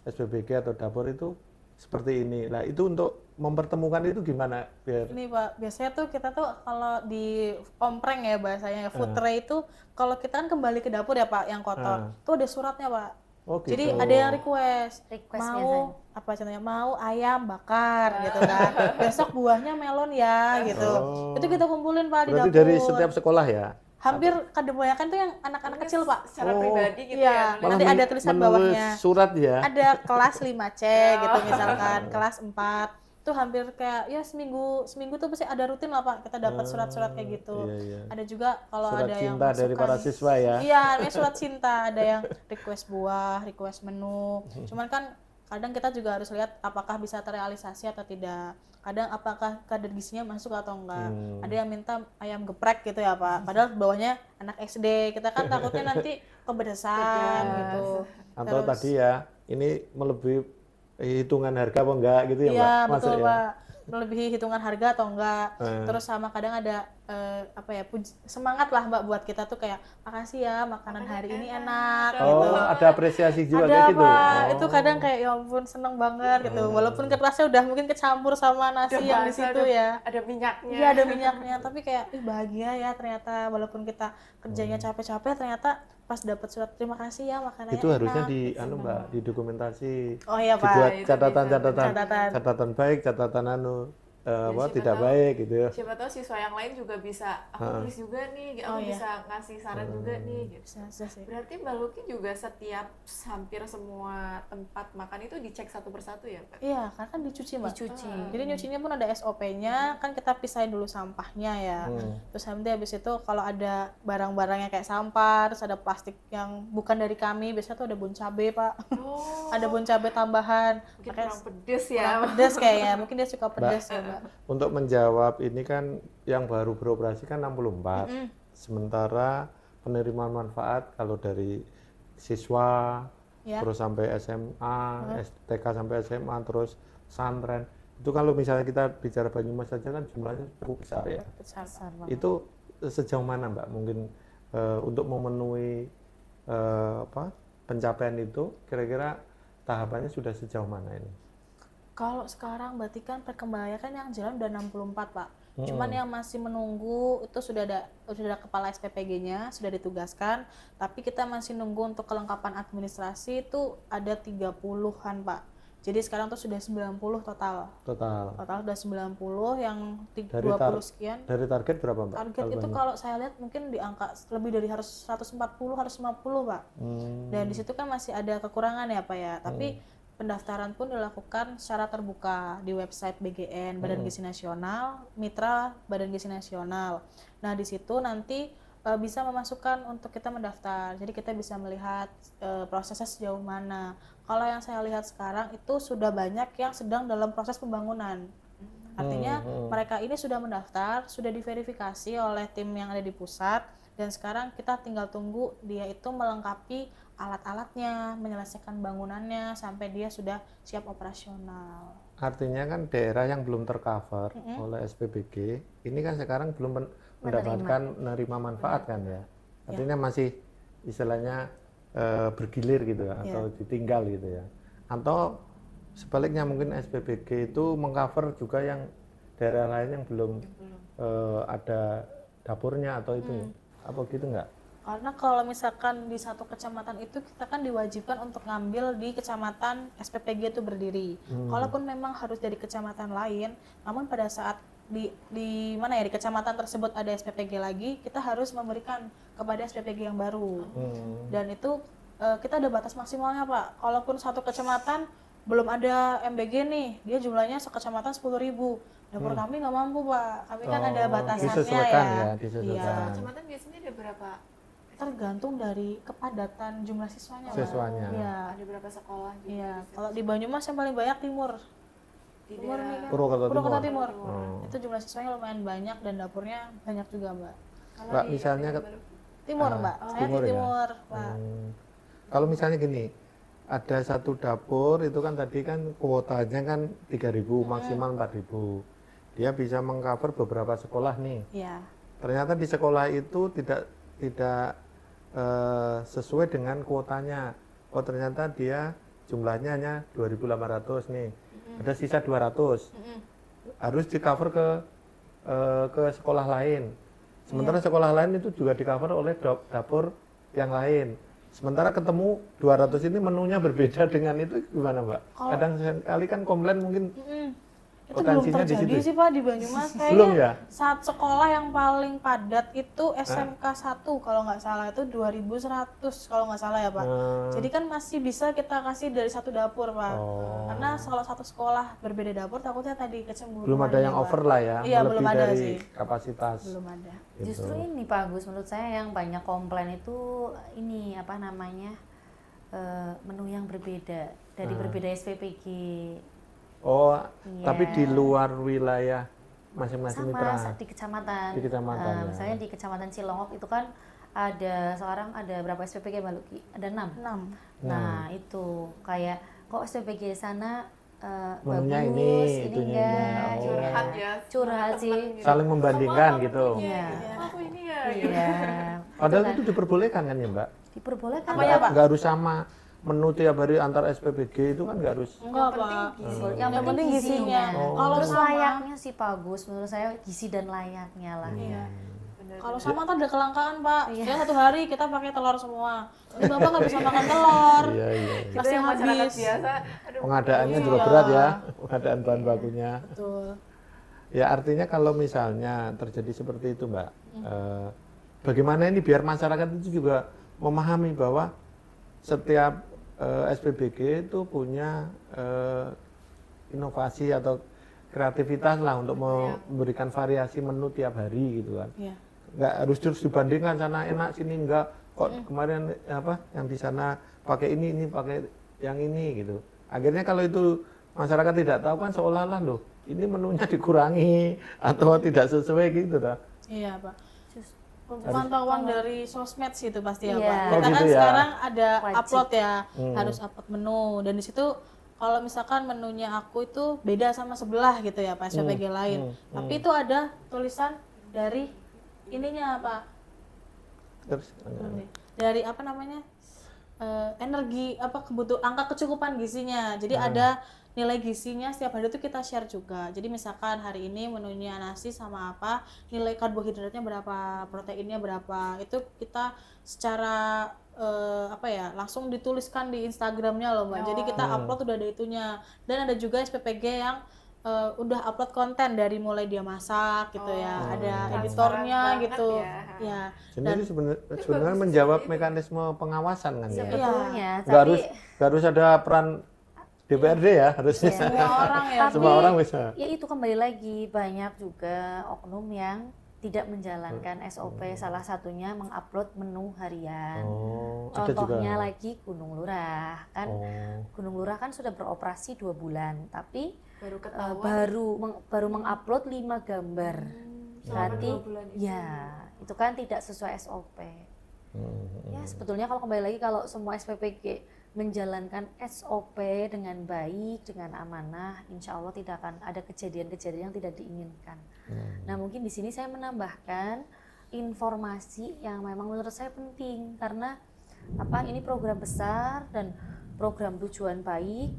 SPBG atau dapur itu seperti ini. Nah itu untuk mempertemukan itu gimana biar Ini Pak, biasanya tuh kita tuh kalau di ompreng ya bahasanya, food tray itu kalau kita kan kembali ke dapur ya Pak yang kotor, tuh ada suratnya Pak. Oh, gitu. Jadi ada yang request Request mau apa contohnya, mau ayam bakar gitu kan, besok buahnya melon ya gitu. Itu kita kumpulin Pak di berarti dapur. dari setiap sekolah ya? Hampir kebanyakan tuh yang anak-anak kecil Pak. Secara pribadi gitu Iya, ya. nanti ada tulisan menulis bawahnya. surat ya? Ada kelas 5C gitu misalkan, kelas 4 tuh hampir kayak ya seminggu tuh pasti ada rutin lah Pak, kita dapat surat-surat kayak gitu. Iya. Ada juga kalau Surat ada yang cinta dari masukan. para siswa ya? Iya, namanya surat cinta, ada yang request buah, request menu. Cuman kan kadang kita juga harus lihat apakah bisa terrealisasi atau tidak. Kadang apakah kadar gizinya masuk atau enggak. Ada yang minta ayam geprek gitu ya Pak, padahal bawahnya anak SD. Kita kan takutnya nanti kepedesan gitu. Atau tadi ya, ini melebihi hitungan harga apa enggak gitu ya Iya Mbak? betul Masuk ya? Pak, melebihi hitungan harga atau enggak. Terus sama kadang ada semangat lah Mbak buat kita tuh kayak makasih ya makanan hari ini enak Oh, gitu. ada apresiasi juga Ada kayak gitu? Pak, Oh. itu kadang kayak ya ampun seneng banget gitu. Walaupun kertasnya udah mungkin kecampur sama nasi yang di situ ya. Ada minyaknya. Iya ada minyaknya, tapi kayak bahagia ya ternyata walaupun kita kerjanya capek-capek ternyata pas dapat surat terima kasih ya makanannya Itu harusnya enak. didokumentasi. Oh iya Pak. Dibuat itu catatan Catatan. baik, catatan siapa tidak tahu- baik gitu ya. Siapa tahu siswa yang lain juga bisa, aku tulis juga nih, aku bisa ngasih saran juga nih gitu. Bisa sih. Berarti Mbak Luki juga setiap hampir semua tempat makan itu dicek satu persatu ya, Mbak? Iya, karena kan dicuci Mbak. Dicuci. Jadi nyucinya pun ada SOP-nya, kan kita pisahin dulu sampahnya ya. Terus nanti habis itu kalau ada barang-barangnya kayak sampah, terus ada plastik yang bukan dari kami, biasanya tuh ada bun cabe Pak. Oh, Ada bun cabe tambahan. mungkin Makanya kurang pedes ya. kurang pedas kayaknya, mungkin dia suka pedas ya Mbak. Untuk menjawab ini kan yang baru beroperasi kan 64. Sementara penerimaan manfaat kalau dari siswa Ya. terus sampai SMA, TK sampai SMA terus pesantren. Itu kalau misalnya kita bicara Banyumas saja kan jumlahnya cukup besar ya. Besar. Besar banget. Itu sejauh mana Mbak mungkin untuk memenuhi pencapaian itu kira-kira tahapannya sudah sejauh mana ini? Kalau sekarang berarti kan perkembangannya kan yang jalan udah 64 Pak. Cuman yang masih menunggu itu sudah ada kepala SPPG-nya, sudah ditugaskan, tapi kita masih nunggu untuk kelengkapan administrasi itu ada 30-an Pak. Jadi sekarang tuh sudah 90 total. Total. Total udah 90 yang Dari 20 sekian. Dari target berapa Mbak? Target itu kalau saya lihat mungkin di angka lebih dari harus 140, harus 50 Pak. Dan di situ kan masih ada kekurangan ya Pak ya. Tapi pendaftaran pun dilakukan secara terbuka di website BGN, Badan Gizi Nasional, Mitra Badan Gizi Nasional. Nah di situ nanti bisa memasukkan untuk kita mendaftar. Jadi kita bisa melihat prosesnya sejauh mana. Kalau yang saya lihat sekarang itu sudah banyak yang sedang dalam proses pembangunan. Artinya mereka ini sudah mendaftar, sudah diverifikasi oleh tim yang ada di pusat, dan sekarang kita tinggal tunggu dia itu melengkapi alat-alatnya, menyelesaikan bangunannya sampai dia sudah siap operasional. Artinya kan daerah yang belum tercover oleh SPBG, ini kan sekarang belum mendapatkan menerima manfaat kan ya. Artinya masih istilahnya bergilir gitu ya, atau ditinggal gitu ya. Atau sebaliknya mungkin SPBG itu mengcover juga yang daerah lain yang belum ada dapurnya atau itu, apa gitu nggak? Karena kalau misalkan di satu kecamatan itu kita kan diwajibkan untuk ngambil di kecamatan SPPG itu berdiri. Kalaupun memang harus dari kecamatan lain, namun pada saat di mana ya di kecamatan tersebut ada SPPG lagi, kita harus memberikan kepada SPPG yang baru. Dan itu kita ada batas maksimalnya Pak. Kalaupun satu kecamatan belum ada MBG nih, dia jumlahnya sekecamatan 10.000. Dapur kami nggak mampu Pak. Kami kan ada batasannya disesuaikan ya. disesuaikan. Kecamatan biasanya ada berapa? Tergantung dari kepadatan jumlah siswanya. Pak. Siswanya. Iya. Ada berapa sekolah gitu? Iya. Kalau di Banyumas yang paling banyak timur. Di Timur nih kan. Purwokerto Timur. Timur. Itu jumlah siswanya lumayan banyak dan dapurnya banyak juga Mbak. Kalau Mbak di misalnya Timur Mbak. Saya timur di ya? timur Pak. Kalau misalnya gini, ada satu dapur itu kan tadi kan kuotanya kan 3.000 maksimal 4.000. Dia bisa mengcover beberapa sekolah nih. Iya. Ternyata di sekolah itu tidak sesuai dengan kuotanya. Oh ternyata dia jumlahnya hanya 2.800 nih. Ada sisa 200. Harus di cover ke sekolah lain. Sementara sekolah lain itu juga di cover oleh dapur yang lain. Sementara ketemu 200 ini menunya berbeda dengan itu gimana Mbak? Kadang sekali kan komplain mungkin Itu belum potensinya di terjadi situ. sih Pak di Banyumas kayaknya. Belum ya? Saat sekolah yang paling padat itu SMK 1 kalau nggak salah itu 2.100 kalau nggak salah ya Pak. Jadi kan masih bisa kita kasih dari satu dapur Pak. Karena kalau satu sekolah berbeda dapur takutnya tadi kecemburuan. Belum ada yang Pak. over lah ya, Iya, melebihi belum ada dari sih. kapasitas. Belum ada. Justru ini Pak Agus, menurut saya yang banyak komplain itu ini apa namanya menu yang berbeda dari berbeda SPPG. Oh, Iya. tapi di luar wilayah masing-masing mitra. Sama di kecamatan. Di kecamatan, ya. Misalnya di kecamatan Cilongok itu kan ada berapa SPPG Mbak Luki? Ada 6. 6. Nah itu kayak kok SPPG sana Menunya bagus, ini, ini itunya enggak, ini. Oh. curhat ya. curhat sih. Saling membandingkan Sama gitu. aku ini, Iya. sama aku ini ya. gitu. Iya. Padahal itu diperbolehkan kan ya Mbak? Diperbolehkan. Apa ya, Pak? Nggak harus sama menu tiap hari antar SPBG itu kan nggak harus. Enggak Pak. Yang penting gizinya. Kalau Terus sama- layaknya sih bagus menurut saya gizi dan layaknya lah. Iya. Bener. Kalau sama tuh ada kelangkaan Pak. Iya. Saya satu hari kita pakai telur semua. Ini Bapak nggak bisa makan telur. Iya, iya. Kita Pasti yang masyarakat habis. biasa, aduh, Pengadaannya juga berat ya, pengadaan bahan bakunya. Betul. Ya artinya kalau misalnya terjadi seperti itu Mbak, bagaimana ini biar masyarakat itu juga memahami bahwa setiap SPBG itu punya inovasi atau kreativitas lah untuk memberikan variasi menu tiap hari gitu kan. Iya. Nggak harus terus dibandingkan sana enak sini enggak, kok kemarin apa yang di sana pakai ini pakai yang ini gitu. Akhirnya kalau itu masyarakat tidak tahu kan seolah-olah loh ini menunya dikurangi atau tidak sesuai gitu dah. Iya Pak. Just- Pemantauan dari sosmed sih itu pasti ya Iya. Pak. Kita Oh, kan gitu ya. sekarang ada Wajib. upload ya, harus upload menu dan di situ kalau misalkan menunya aku itu beda sama sebelah gitu ya Pak, SPPG lain. Tapi itu ada tulisan dari ininya Pak. Terus Dari apa namanya? Energi apa angka kecukupan gizinya. Jadi ada nilai gizinya setiap hari itu kita share juga. Jadi misalkan hari ini menunya nasi sama apa, nilai karbohidratnya berapa, proteinnya berapa, itu kita secara langsung dituliskan di Instagramnya loh Mbak. Jadi kita upload udah ada itunya. Dan ada juga SPPG yang udah upload konten dari mulai dia masak gitu ya, ada editornya banget gitu. ya. Ya. jadi sebenarnya menjawab mekanisme pengawasan kan ya. Sebetulnya, Nggak tapi harus ada peran DPRD ya harusnya. Semua orang ya. Tapi, Semua orang bisa. ya itu kembali lagi banyak juga oknum yang tidak menjalankan SOP, salah satunya mengupload menu harian. Oh, ada Contohnya juga. lagi Gunung Lurah kan. Oh. Gunung Lurah kan sudah beroperasi 2 bulan, tapi Baru ketahuan. baru mengupload 5 gambar. Selama Berarti 2 bulan itu. ya itu kan tidak sesuai SOP. Ya sebetulnya kalau kembali lagi kalau semua SPPG menjalankan SOP dengan baik, dengan amanah, insya Allah tidak akan ada kejadian-kejadian yang tidak diinginkan. Nah mungkin di sini saya menambahkan informasi yang memang menurut saya penting karena ini program besar dan program tujuan baik.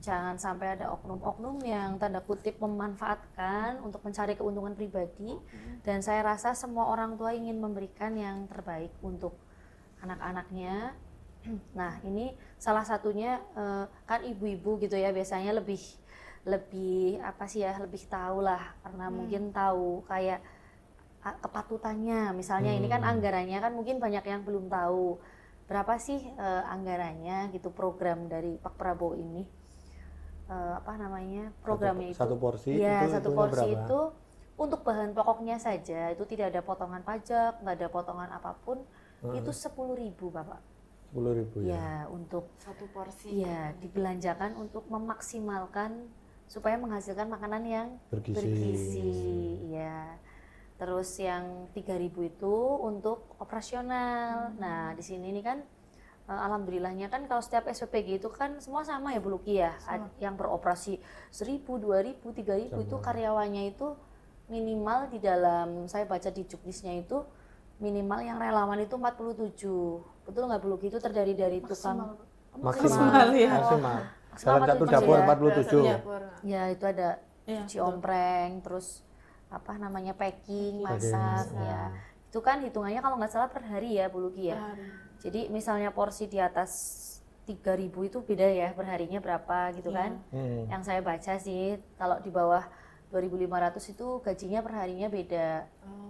Jangan sampai ada oknum-oknum yang tanda kutip memanfaatkan untuk mencari keuntungan pribadi. Dan saya rasa semua orang tua ingin memberikan yang terbaik untuk anak-anaknya. Nah ini salah satunya kan ibu-ibu gitu ya biasanya lebih lebih tahu lah karena mungkin tahu kayak kepatutannya misalnya ini kan anggarannya kan mungkin banyak yang belum tahu berapa sih anggarannya gitu program dari Pak Prabowo ini programnya Satu porsi ya itu satu itunya porsi berapa? itu untuk bahan pokoknya saja itu tidak ada potongan pajak nggak ada potongan apapun itu 10.000 Bapak. 10.000 ya. Ya, untuk satu porsi. ya dibelanjakan untuk memaksimalkan supaya menghasilkan makanan yang bergizi. Ya. Terus yang 3.000 itu untuk operasional. Nah, di sini ini kan alhamdulillahnya kan kalau setiap SPPG itu kan semua sama ya Bu Luki ya. Yang beroperasi 1.000, 2.000, 3.000 itu karyawannya itu minimal di dalam saya baca di juknisnya itu minimal yang relawan itu 47. Betul nggak Bu Luki? Itu terdiri dari tukang Maksimal, ya. Maksimal. Maksimal Dalam satu 47 dapur ya. 47. Ya itu ada Iya, cuci ompreng, terus packing, masak ya. Itu kan hitungannya kalau nggak salah per hari ya Bu Luki ya. Jadi misalnya porsi di atas 3.000 itu beda ya perharinya berapa gitu kan. Yang saya baca sih kalau di bawah 2.500 itu gajinya perharinya beda.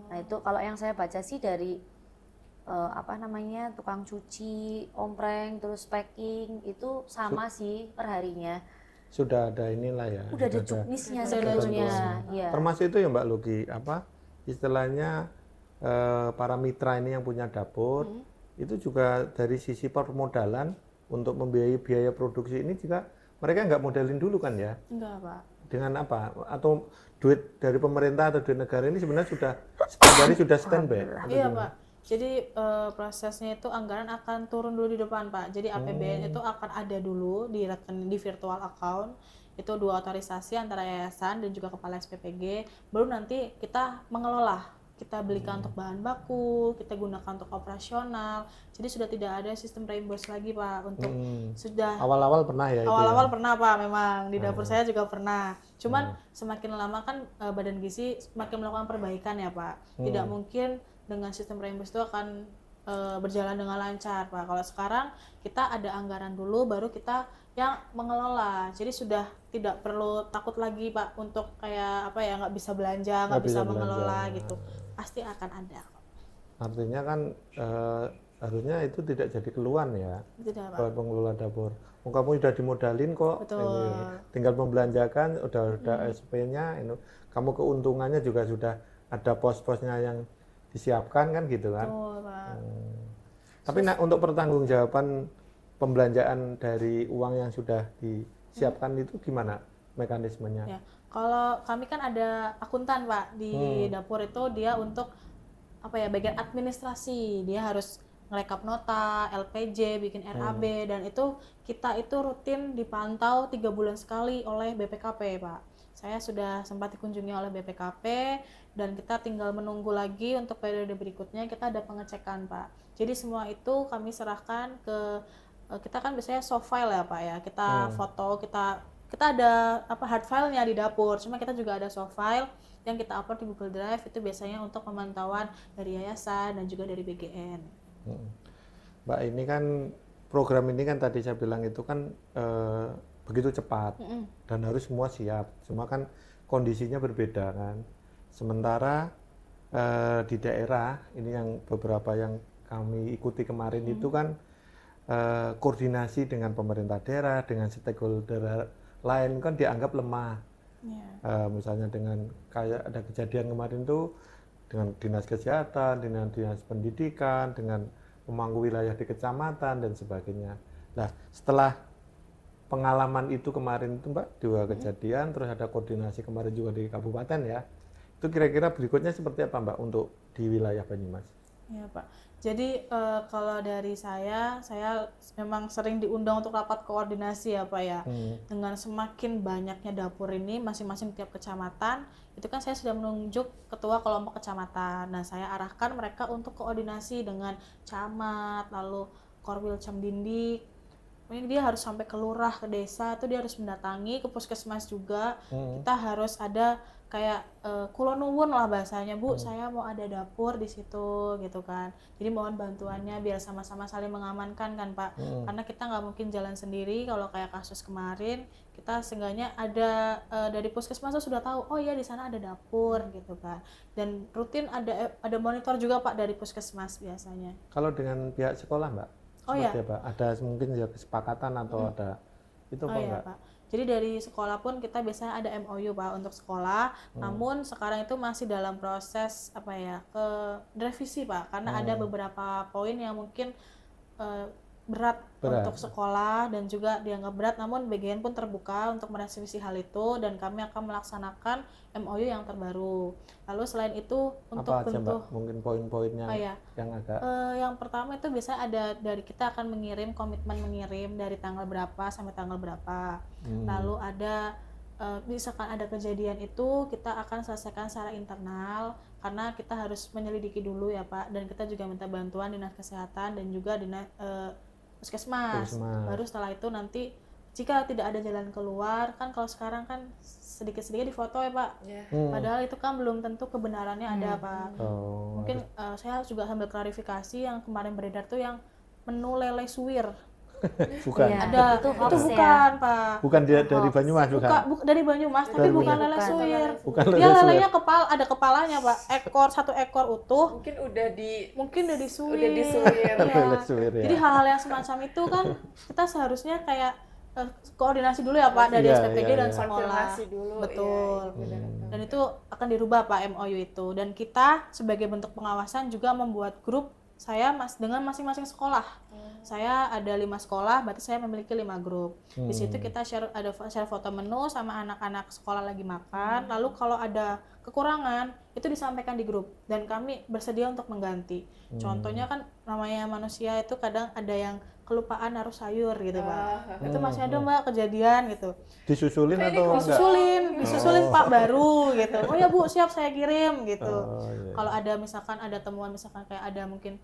Nah itu kalau yang saya baca sih dari tukang cuci, ompreng, terus packing itu sama sih perharinya. Sudah ada inilah ya. Udah ada juknisnya sebetulnya. Ya. Termasuk itu ya Mbak Luki, istilahnya para mitra ini yang punya dapur itu juga dari sisi permodalan untuk membiayai biaya produksi ini juga mereka nggak modalin dulu kan ya? Enggak Pak. Dengan apa? Atau duit dari pemerintah atau duit negara ini sebenarnya sudah setiap hari sudah standby? Iya Pak. Jadi prosesnya itu anggaran akan turun dulu di depan Pak. Jadi APBN itu akan ada dulu di rekening di virtual account. Itu 2 otorisasi antara yayasan dan juga kepala SPPG. Baru nanti kita mengelola. Kita belikan untuk bahan baku, kita gunakan untuk operasional. Jadi sudah tidak ada sistem reimburse lagi Pak untuk sudah Awal-awal pernah ya itu awal-awal ya? pernah Pak memang di dapur saya juga pernah. Cuman semakin lama kan Badan Gizi semakin melakukan perbaikan ya Pak. Tidak mungkin dengan sistem reimburse itu akan berjalan dengan lancar Pak. Kalau sekarang kita ada anggaran dulu baru kita yang mengelola. Jadi sudah tidak perlu takut lagi Pak untuk kayak apa ya, nggak bisa belanja, nggak bisa mengelola gitu, pasti akan ada. Artinya kan harusnya itu tidak jadi keluhan ya buat pengelola dapur. Kamu udah dimodalin kok, ini, tinggal membelanjakan, udah SP-nya, kamu keuntungannya juga sudah ada pos-posnya yang disiapkan kan gitu kan. Betul, Pak. Tapi untuk pertanggungjawaban pembelanjaan dari uang yang sudah disiapkan itu gimana mekanismenya? Ya, kalau kami kan ada akuntan Pak di dapur itu, dia untuk apa ya, bagian administrasi, dia harus ngerekap nota, LPJ, bikin RAB, dan itu kita itu rutin dipantau 3 bulan sekali oleh BPKP Pak. Saya sudah sempat dikunjungi oleh BPKP dan kita tinggal menunggu lagi untuk periode berikutnya kita ada pengecekan Pak. Jadi semua itu kami serahkan ke kita kan biasanya soft file ya Pak ya, kita foto, kita ada apa hard filenya di dapur, cuma kita juga ada soft file yang kita upload di Google Drive, itu biasanya untuk pemantauan dari yayasan dan juga dari BGN. Mbak, ini kan program ini kan tadi saya bilang itu kan begitu cepat dan harus semua siap, cuma kan kondisinya berbeda kan. Sementara di daerah ini yang beberapa yang kami ikuti kemarin itu kan koordinasi dengan pemerintah daerah, dengan stakeholder lain kan dianggap lemah. Misalnya dengan kayak ada kejadian kemarin tuh dengan dinas kesehatan, dengan dinas pendidikan, dengan pemangku wilayah di kecamatan dan sebagainya. Nah, setelah pengalaman itu kemarin itu Mbak, 2 kejadian, terus ada koordinasi kemarin juga di kabupaten ya. Itu kira-kira berikutnya seperti apa Mbak untuk di wilayah Banyumas? Iya Pak. Jadi kalau dari saya memang sering diundang untuk rapat koordinasi ya Pak ya. Dengan semakin banyaknya dapur ini masing-masing tiap kecamatan, itu kan saya sudah menunjuk ketua kelompok kecamatan. Nah, saya arahkan mereka untuk koordinasi dengan camat, lalu Korwil Camdindik. Ini dia harus sampai ke lurah, ke desa, itu dia harus mendatangi, ke puskesmas juga. Kita harus ada kayak kulonuwun lah bahasanya, Bu, saya mau ada dapur di situ gitu kan. Jadi mohon bantuannya biar sama-sama saling mengamankan kan Pak. Karena kita nggak mungkin jalan sendiri. Kalau kayak kasus kemarin, kita seenggaknya ada dari puskesmas sudah tahu, oh iya di sana ada dapur gitu kan. Dan rutin ada monitor juga Pak dari puskesmas biasanya. Kalau dengan pihak sekolah Mbak? Oh ya. Apa? Ada mungkin ya kesepakatan atau ada itu apa iya, enggak? Pak. Jadi dari sekolah pun kita biasanya ada MOU Pak untuk sekolah. Namun sekarang itu masih dalam proses apa ya, revisi Pak, karena ada beberapa poin yang mungkin berat untuk sekolah dan juga dianggap berat, namun BGN pun terbuka untuk merevisi hal itu dan kami akan melaksanakan MOU yang terbaru. Lalu selain itu untuk apa aja Mbak, mungkin poin-poinnya yang agak yang pertama itu biasanya ada dari kita akan mengirim komitmen mengirim dari tanggal berapa sampai tanggal berapa. Lalu ada misalkan ada kejadian itu kita akan selesaikan secara internal karena kita harus menyelidiki dulu ya Pak, dan kita juga minta bantuan dinas kesehatan dan juga dinas puskesmas. Baru setelah itu nanti jika tidak ada jalan keluar, kan kalau sekarang kan sedikit-sedikit difoto ya Pak. Padahal itu kan belum tentu kebenarannya ada Pak. Mungkin saya juga sambil klarifikasi, yang kemarin beredar tuh yang menu lele suwir. Bukan. Ya, Ada itu itu bukan Pak. Bukan dari Banyumas Dari Banyumas, tapi bukan lele suwir. Bukan Dia lelenya ada kepalanya Pak, satu ekor utuh. Mungkin udah disuwir. Ya. Jadi hal-hal yang semacam itu kan kita seharusnya kayak koordinasi dulu ya Pak dari SPPG dan sekolah. Dulu, betul. Dan itu akan dirubah Pak MOU itu. Dan kita sebagai bentuk pengawasan juga membuat grup dengan masing-masing sekolah. Saya ada 5 sekolah, berarti saya memiliki 5 grup. Di situ kita share foto menu sama anak-anak sekolah lagi makan. Lalu kalau ada kekurangan itu disampaikan di grup dan kami bersedia untuk mengganti. Contohnya kan namanya manusia itu kadang ada yang kelupaan naruh sayur gitu Pak. Itu masih ada Mbak kejadian gitu. Disusulin atau enggak? Disusulin Pak baru gitu. Oh ya Bu, siap saya kirim gitu. Kalau ada misalkan ada temuan misalkan kayak ada mungkin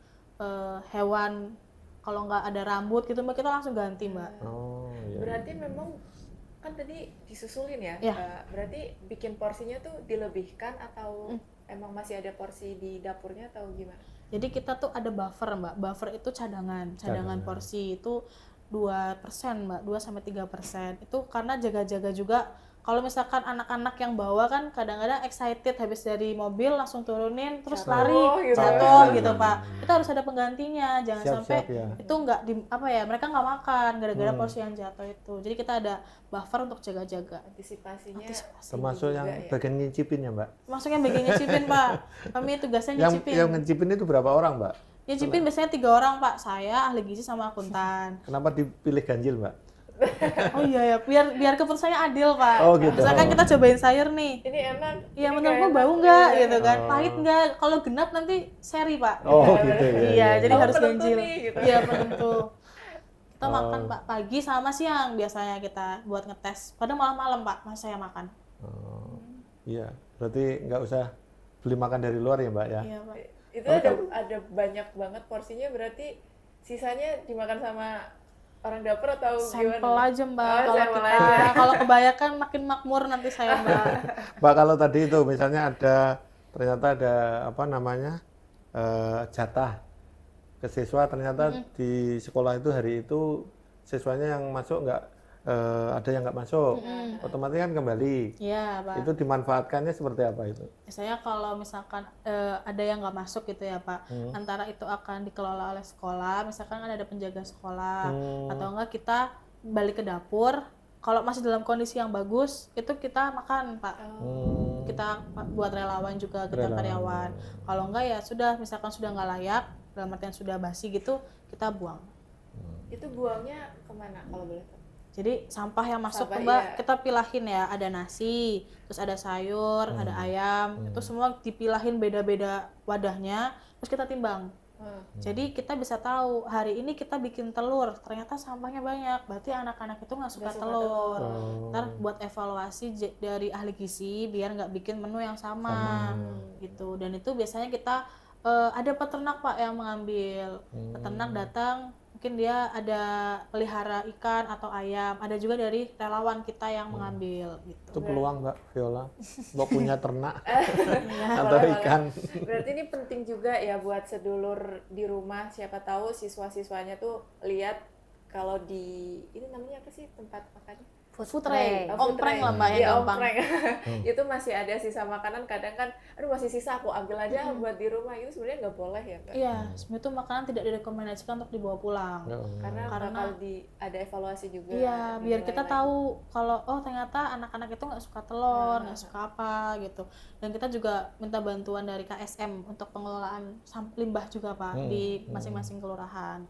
hewan kalau nggak ada rambut gitu Mbak, kita langsung ganti Mbak. Berarti memang kan tadi disusulin ya? Berarti bikin porsinya tuh dilebihkan atau emang masih ada porsi di dapurnya atau gimana? Jadi kita tuh ada buffer Mbak, buffer itu cadangan porsi itu 2% Mbak, 2-3%. Itu karena jaga-jaga juga. Kalau misalkan anak-anak yang bawa kan kadang-kadang excited habis dari mobil langsung turunin terus Jatuh, lari gitu. jatuh gitu Pak. Itu harus ada penggantinya, jangan Siap-siap sampai ya. itu nggak di apa ya, mereka nggak makan gara-gara porsi yang jatuh itu. Jadi kita ada buffer untuk jaga-jaga. Antisipasinya Termasuk yang bagian nyicipin ya, Mbak? Masuknya bagian nyicipin Pak. Kami tugasnya nyicipin. Yang nyicipin itu berapa orang, Mbak? Nyicipin biasanya 3 orang Pak, saya, ahli gizi sama akuntan. Kenapa dipilih ganjil, Mbak? Oh iya ya, biar keputusannya adil Pak. Oh, gitu. Misalkan kita cobain sayur nih, ini enak. iya ini menurutmu nggak bau enak. nggak Iya. gitu kan, pahit nggak, kalau genap nanti seri Pak. Oh, gitu ya. Iya, jadi Oh, harus penentu ganjil. nih, gitu. Iya penentu. Kita makan Pak pagi sama siang biasanya kita buat ngetes. Kadang malam-malam Pak, mas saya makan. Oh, iya, berarti nggak usah beli makan dari luar ya, Mbak ya? Iya Pak. Itu ada banyak banget porsinya, berarti sisanya dimakan sama orang dapur atau Sampel gimana? aja Mbak. Oh, Kalau sampel kita aja. kalau kebanyakan makin makmur nanti saya Mbak. Mbak, kalau tadi itu misalnya ternyata ada apa namanya jatah ke siswa, ternyata di sekolah itu hari itu siswanya yang masuk ada yang nggak masuk, otomatis kan kembali. Iya Pak. Itu dimanfaatkannya seperti apa itu? Saya kalau misalkan ada yang nggak masuk gitu ya Pak, antara itu akan dikelola oleh sekolah, misalkan kan ada penjaga sekolah, atau enggak kita balik ke dapur. Kalau masih dalam kondisi yang bagus, itu kita makan Pak. Kita buat relawan juga, kita karyawan. Kalau enggak ya sudah, misalkan sudah nggak layak, dalam artian sudah basi gitu, kita buang. Itu buangnya kemana kalau boleh tahu? Jadi sampah yang masuk Sampah, tuh Mbak, iya. kita pilahin ya, ada nasi, terus ada sayur, ada ayam, itu semua dipilahin beda-beda wadahnya, terus kita timbang. Jadi kita bisa tahu hari ini kita bikin telur, ternyata sampahnya banyak, berarti anak-anak itu nggak suka telur. Ntar buat evaluasi dari ahli gizi biar nggak bikin menu yang sama. Gitu. Dan itu biasanya kita ada peternak Pak yang mengambil, peternak datang. Mungkin dia ada pelihara ikan atau ayam, ada juga dari relawan kita yang mengambil gitu. Itu peluang Mbak Viola, Mbak punya ternak atau Boleh, ikan. Berarti ini penting juga ya buat sedulur di rumah, siapa tahu siswa-siswanya tuh lihat kalau di ini namanya apa sih tempat makannya? Food tray, Oh, food ompreng tray. lah Mbak yang Iya, gampang. ompreng. Itu masih ada sisa makanan, kadang kan aduh masih sisa aku ambil aja buat di rumah, itu sebenarnya nggak boleh ya Mbak? Iya, sebenarnya itu makanan tidak direkomendasikan untuk dibawa pulang. Karena bakal ada evaluasi juga. Iya, biar kita dinilai tahu kalau oh ternyata anak-anak itu nggak suka telur, nggak suka apa gitu. Dan kita juga minta bantuan dari KSM untuk pengelolaan limbah juga Pak di masing-masing kelurahan.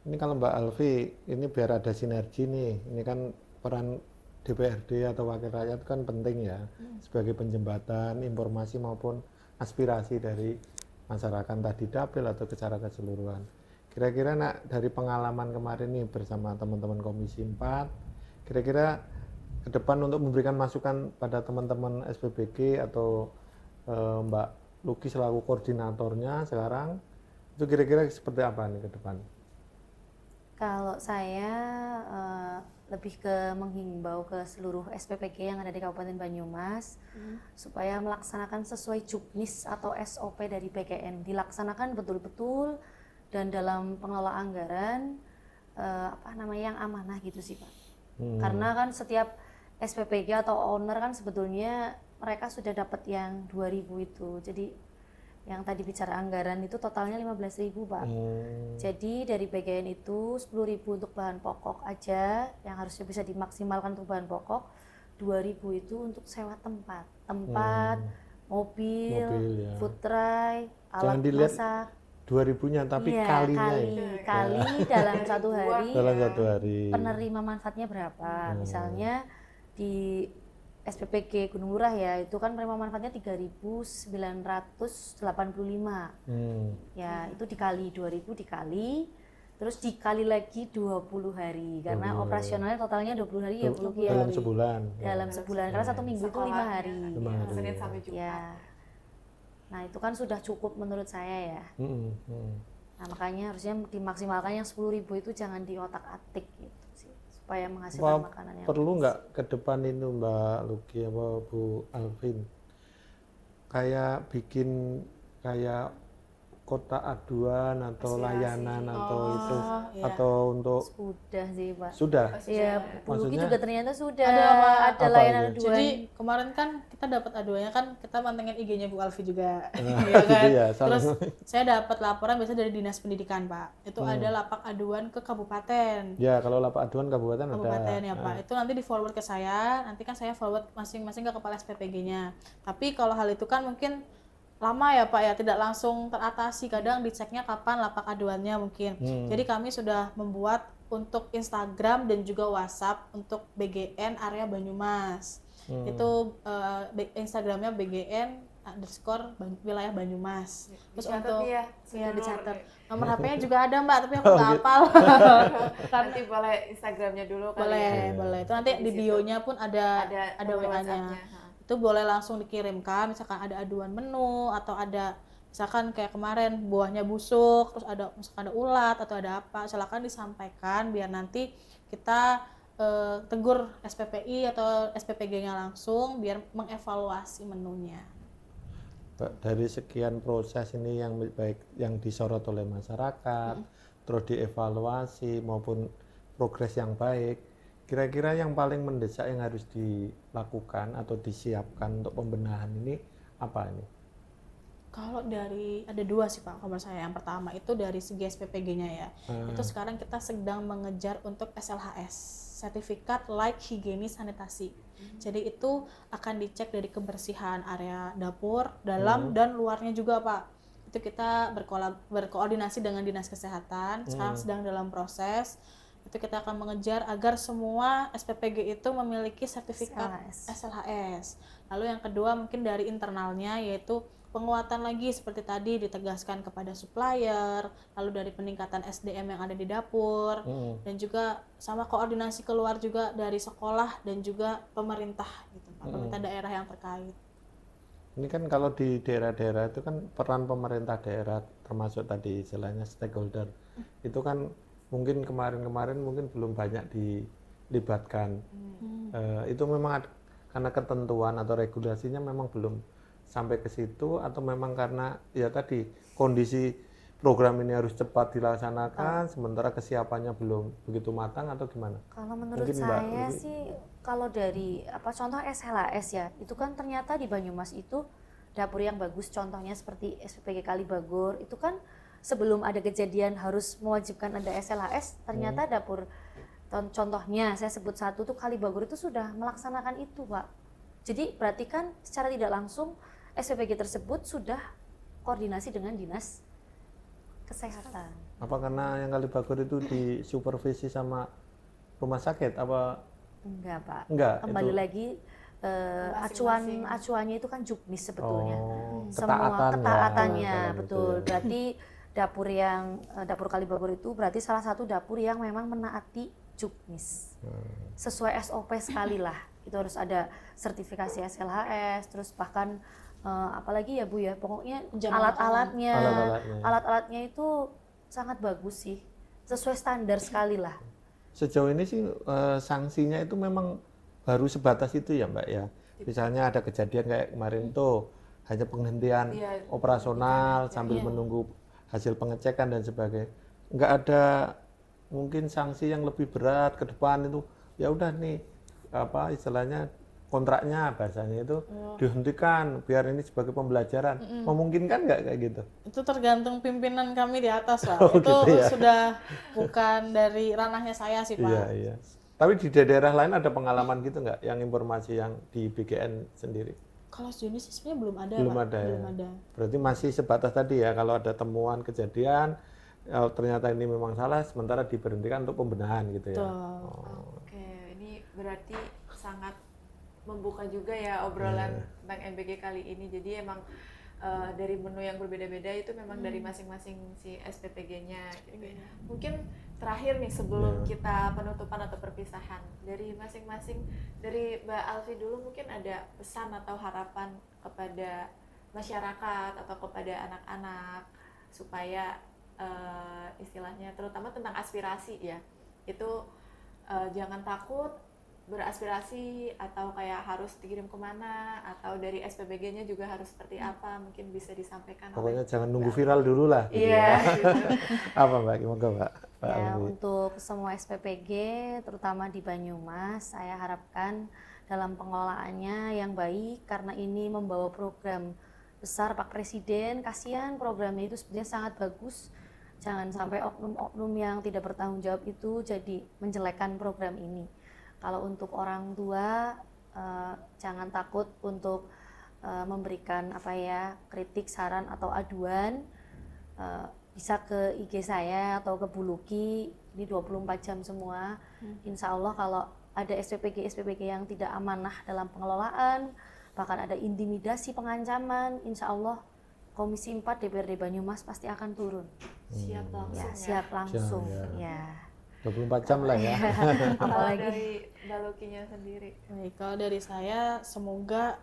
Ini kalau Mbak Alfi, ini biar ada sinergi nih. Ini kan peran DPRD atau wakil rakyat kan penting ya, sebagai penjembatan informasi maupun aspirasi dari masyarakat tadi dapil atau secara keseluruhan. Kira-kira nak dari pengalaman kemarin nih bersama teman-teman Komisi 4, kira-kira ke depan untuk memberikan masukan pada teman-teman SPBG atau Mbak Luki selaku koordinatornya sekarang, itu kira-kira seperti apa nih ke depan? Kalau saya lebih ke menghimbau ke seluruh SPPG yang ada di Kabupaten Banyumas supaya melaksanakan sesuai juknis atau SOP dari PGN, dilaksanakan betul-betul dan dalam pengelola anggaran yang amanah gitu sih Pak. Karena kan setiap SPPG atau owner kan sebetulnya mereka sudah dapat yang 2.000 itu. Jadi yang tadi bicara anggaran itu totalnya 15.000 Pak. Jadi dari PGN itu 10.000 untuk bahan pokok aja yang harusnya bisa dimaksimalkan untuk bahan pokok, 2.000 itu untuk sewa tempat, mobil ya. food tray, Jangan alat dilihat masak. 2000-nya tapi Iya, kalinya kali dalam satu hari. dalam satu hari. Penerima manfaatnya berapa? Misalnya di SPPG Gunung Lurah ya, itu kan penerima manfaatnya 3.985. Ya, itu dikali 2.000 dikali, terus dikali lagi 20 hari. Karena operasionalnya totalnya 20 hari ya, Bu Luki ya. Dalam sebulan. Dalam sebulan, karena satu minggu itu 5 hari. Senin sampai Jumat. Ya. Nah, itu kan sudah cukup menurut saya ya. Nah, makanya harusnya dimaksimalkan yang 10.000 itu jangan diotak-atik gitu sih, supaya menghasilkan makanan yang perlu nggak ke depan itu Mbak Luki apa Bu Alvin kayak bikin kayak kotak aduan atau Aspirasi. layanan atau itu iya. atau untuk Sudah sih Pak. sudah Iya, Bu Luki Maksudnya? juga ternyata sudah Ada, Pak. ada Apa layanan itu? aduan. Jadi kemarin kan kita dapat aduannya kan kita mantengin IG-nya Bu Alfi juga, Nah, ya kan? gitu ya, saling- Terus saya dapat laporan biasanya dari Dinas Pendidikan Pak. Itu ada lapak aduan ke kabupaten. ya kalau lapak aduan kabupaten Kabupaten ada. ya Pak. Itu nanti di forward ke saya. Nanti kan saya forward masing-masing ke kepala SPPG-nya. Tapi kalau hal itu kan mungkin lama ya Pak ya, tidak langsung teratasi. Kadang diceknya kapan lapak aduannya mungkin. Jadi kami sudah membuat untuk Instagram dan juga WhatsApp untuk BGN area Banyumas. Itu Instagramnya BGN_wilayah Banyumas. Terus Dicatat untuk nih ya, ya sedulur. dicatat. Nomor HP-nya juga ada Mbak, tapi aku nggak hafal. Nanti boleh Instagramnya dulu kali Boleh, ya. boleh. Itu nanti di situ bio-nya pun ada nomor WA-nya. WhatsApp-nya. Ha. Itu boleh langsung dikirimkan, misalkan ada aduan menu atau ada misalkan kayak kemarin buahnya busuk, terus ada misalkan ada ulat atau ada apa, silakan disampaikan biar nanti kita tegur SPPI atau SPPG-nya langsung biar mengevaluasi menunya. Dari sekian proses ini yang baik yang disorot oleh masyarakat, terus dievaluasi maupun progres yang baik, kira-kira yang paling mendesak yang harus dilakukan atau disiapkan untuk pembenahan ini apa ini? Kalau dari ada dua sih Pak, kalau saya yang pertama itu dari segi SPPG-nya ya. Itu sekarang kita sedang mengejar untuk SLHS, sertifikat layak higienis sanitasi. Jadi itu akan dicek dari kebersihan area dapur, dalam dan luarnya juga Pak. Itu kita berkoordinasi dengan Dinas Kesehatan, sekarang sedang dalam proses. Itu kita akan mengejar agar semua SPPG itu memiliki sertifikat SLHS. Lalu yang kedua mungkin dari internalnya yaitu penguatan lagi seperti tadi ditegaskan kepada supplier, lalu dari peningkatan SDM yang ada di dapur, dan juga sama koordinasi keluar juga dari sekolah dan juga pemerintah gitu Pak, pemerintah daerah yang terkait. Ini kan kalau di daerah-daerah itu kan peran pemerintah daerah termasuk tadi istilahnya stakeholder itu kan mungkin kemarin-kemarin mungkin belum banyak dilibatkan. Itu memang karena ketentuan atau regulasinya memang belum sampai ke situ atau memang karena ya tadi kondisi program ini harus cepat dilaksanakan sementara kesiapannya belum begitu matang atau gimana? Kalau menurut Mungkin saya sih kalau dari contoh SLHS ya, itu kan ternyata di Banyumas itu dapur yang bagus, contohnya seperti SPPG Kalibagor itu kan sebelum ada kejadian harus mewajibkan ada SLHS, ternyata dapur contohnya saya sebut satu tuh Kalibagor itu sudah melaksanakan itu Pak. Jadi berarti kan secara tidak langsung SPPG tersebut sudah koordinasi dengan Dinas Kesehatan. Apa karena yang Kalibagor itu disupervisi sama rumah sakit apa? Enggak Pak. Enggak. Kembali itu. lagi acuannya itu kan Juknis sebetulnya. Semua ketaatannya betul. Gitu ya. Berarti dapur Kalibagor itu berarti salah satu dapur yang memang menaati Juknis. Sesuai SOP sekali lah. Itu harus ada sertifikasi SLHS, terus bahkan apalagi ya Bu ya, pokoknya alat-alatnya itu sangat bagus sih, sesuai standar sekali lah. Sejauh ini sih sanksinya itu memang baru sebatas itu ya Mbak ya. Misalnya ada kejadian kayak kemarin tuh hanya penghentian operasional sambil menunggu hasil pengecekan dan sebagainya. Nggak ada mungkin sanksi yang lebih berat ke depan itu. Ya udah nih apa istilahnya kontraknya bahasanya itu dihentikan biar ini sebagai pembelajaran. Memungkinkan nggak kayak gitu? Itu tergantung pimpinan kami di atas Pak. Itu Gitu ya? sudah bukan dari ranahnya saya sih Pak. Iya, iya. Tapi di daerah lain ada pengalaman gitu nggak yang informasi yang di BGN sendiri? Kalau sejauh ini sih sebenarnya belum ada Belum Pak. ada Belum ya? ada. Berarti masih sebatas tadi ya, kalau ada temuan kejadian ternyata ini memang salah, sementara diberhentikan untuk pembenahan gitu ya. Oke, ini berarti sangat membuka juga ya obrolan tentang MBG kali ini. Jadi emang dari menu yang berbeda-beda itu memang dari masing-masing si SPPG-nya gitu ya. Mungkin terakhir nih sebelum kita penutupan atau perpisahan, dari masing-masing, dari Mbak Alfi dulu mungkin ada pesan atau harapan kepada masyarakat atau kepada anak-anak supaya istilahnya terutama tentang aspirasi ya, itu jangan takut beraspirasi atau kayak harus dikirim kemana, atau dari SPBG-nya juga harus seperti apa, mungkin bisa disampaikan. Pokoknya jangan nunggu viral dulu lah gitu Iya, ya. gitu. Apa Mbak? Gimana Mbak? Pak Ya, Alfi. untuk semua SPPG, terutama di Banyumas, saya harapkan dalam pengelolaannya yang baik, karena ini membawa program besar Pak Presiden. Kasihan programnya itu sebenarnya sangat bagus. Jangan sampai oknum-oknum yang tidak bertanggung jawab itu jadi menjelekkan program ini. Kalau untuk orang tua, jangan takut untuk memberikan kritik, saran atau aduan. Bisa ke IG saya atau ke Bu Luki, ini 24 jam semua. Insya Allah kalau ada SPPG yang tidak amanah dalam pengelolaan, bahkan ada intimidasi, pengancaman, insya Allah Komisi 4 DPRD Banyumas pasti akan turun. Siap langsung Ya, ya. siap langsung. Siap, Ya. 24 jam lah ya. Kalau Apalagi dari Mbak Lukinya sendiri. Baik, kalau dari saya semoga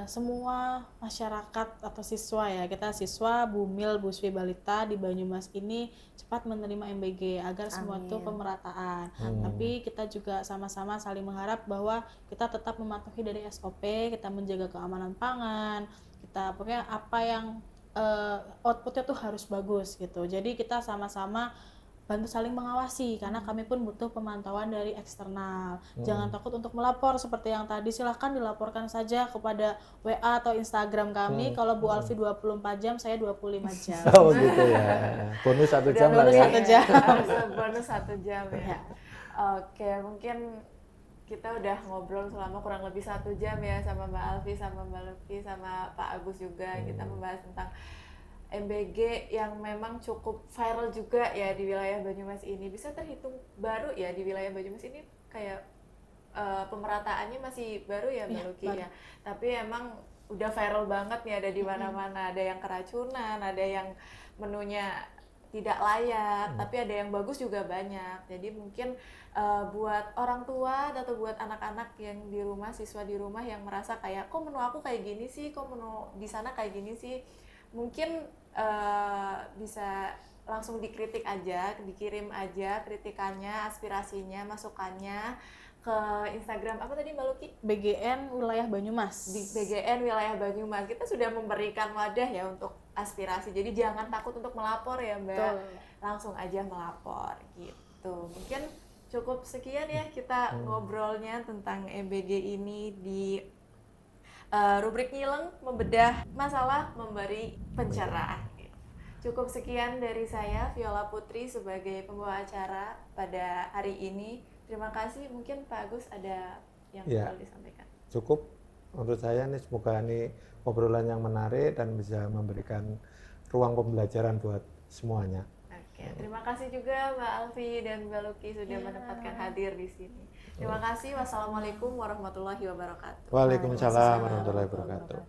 semua masyarakat atau siswa ya, kita siswa Bumil Buswi Balita di Banyumas ini cepat menerima MBG agar semua itu Amin. pemerataan. Tapi kita juga sama-sama saling mengharap bahwa kita tetap mematuhi dari SOP, kita menjaga keamanan pangan, kita pokoknya apa yang outputnya tuh harus bagus gitu. Jadi kita sama-sama bantu saling mengawasi, karena kami pun butuh pemantauan dari eksternal. Jangan takut untuk melapor seperti yang tadi, silahkan dilaporkan saja kepada WA atau Instagram kami. Kalau Bu Alfi 24 jam, saya 25 jam. Oh gitu ya. Bonus 1 jam lah bonus ya. 1 jam. Bonus 1 jam ya. Oke, mungkin kita udah ngobrol selama kurang lebih 1 jam ya sama Mbak Alfi, sama Mbak Luki, sama Pak Agus juga. Kita membahas tentang MBG yang memang cukup viral juga ya di wilayah Banyumas ini. Bisa terhitung baru ya di wilayah Banyumas ini, kayak pemerataannya masih baru ya Mbak Luki ya. Tapi emang udah viral banget nih, ada di mana-mana. Ada yang keracunan, ada yang menunya tidak layak, tapi ada yang bagus juga banyak. Jadi mungkin buat orang tua atau buat anak-anak yang di rumah, siswa di rumah yang merasa kayak kok menu aku kayak gini sih, kok menu di sana kayak gini sih, mungkin bisa langsung dikritik aja, dikirim aja kritikannya, aspirasinya, masukannya ke Instagram apa tadi Mbak Luki? BGN Wilayah Banyumas. Di BGN Wilayah Banyumas. Kita sudah memberikan wadah ya untuk aspirasi. Jadi jangan takut untuk melapor ya Mbak. Betul. Langsung aja melapor gitu. Mungkin cukup sekian ya kita ngobrolnya tentang MBG ini di rubrik Nyileng, membedah masalah, memberi pencerahan. Cukup sekian dari saya, Viola Putri, sebagai pembawa acara pada hari ini. Terima kasih. Mungkin Pak Agus ada yang perlu disampaikan. Cukup menurut saya nih, semoga ini obrolan yang menarik dan bisa memberikan ruang pembelajaran buat semuanya. Oke, terima kasih juga Mbak Alfi dan Mbak Luki sudah menyempatkan hadir di sini. Terima kasih. Wassalamualaikum warahmatullahi wabarakatuh. Waalaikumsalam warahmatullahi wabarakatuh.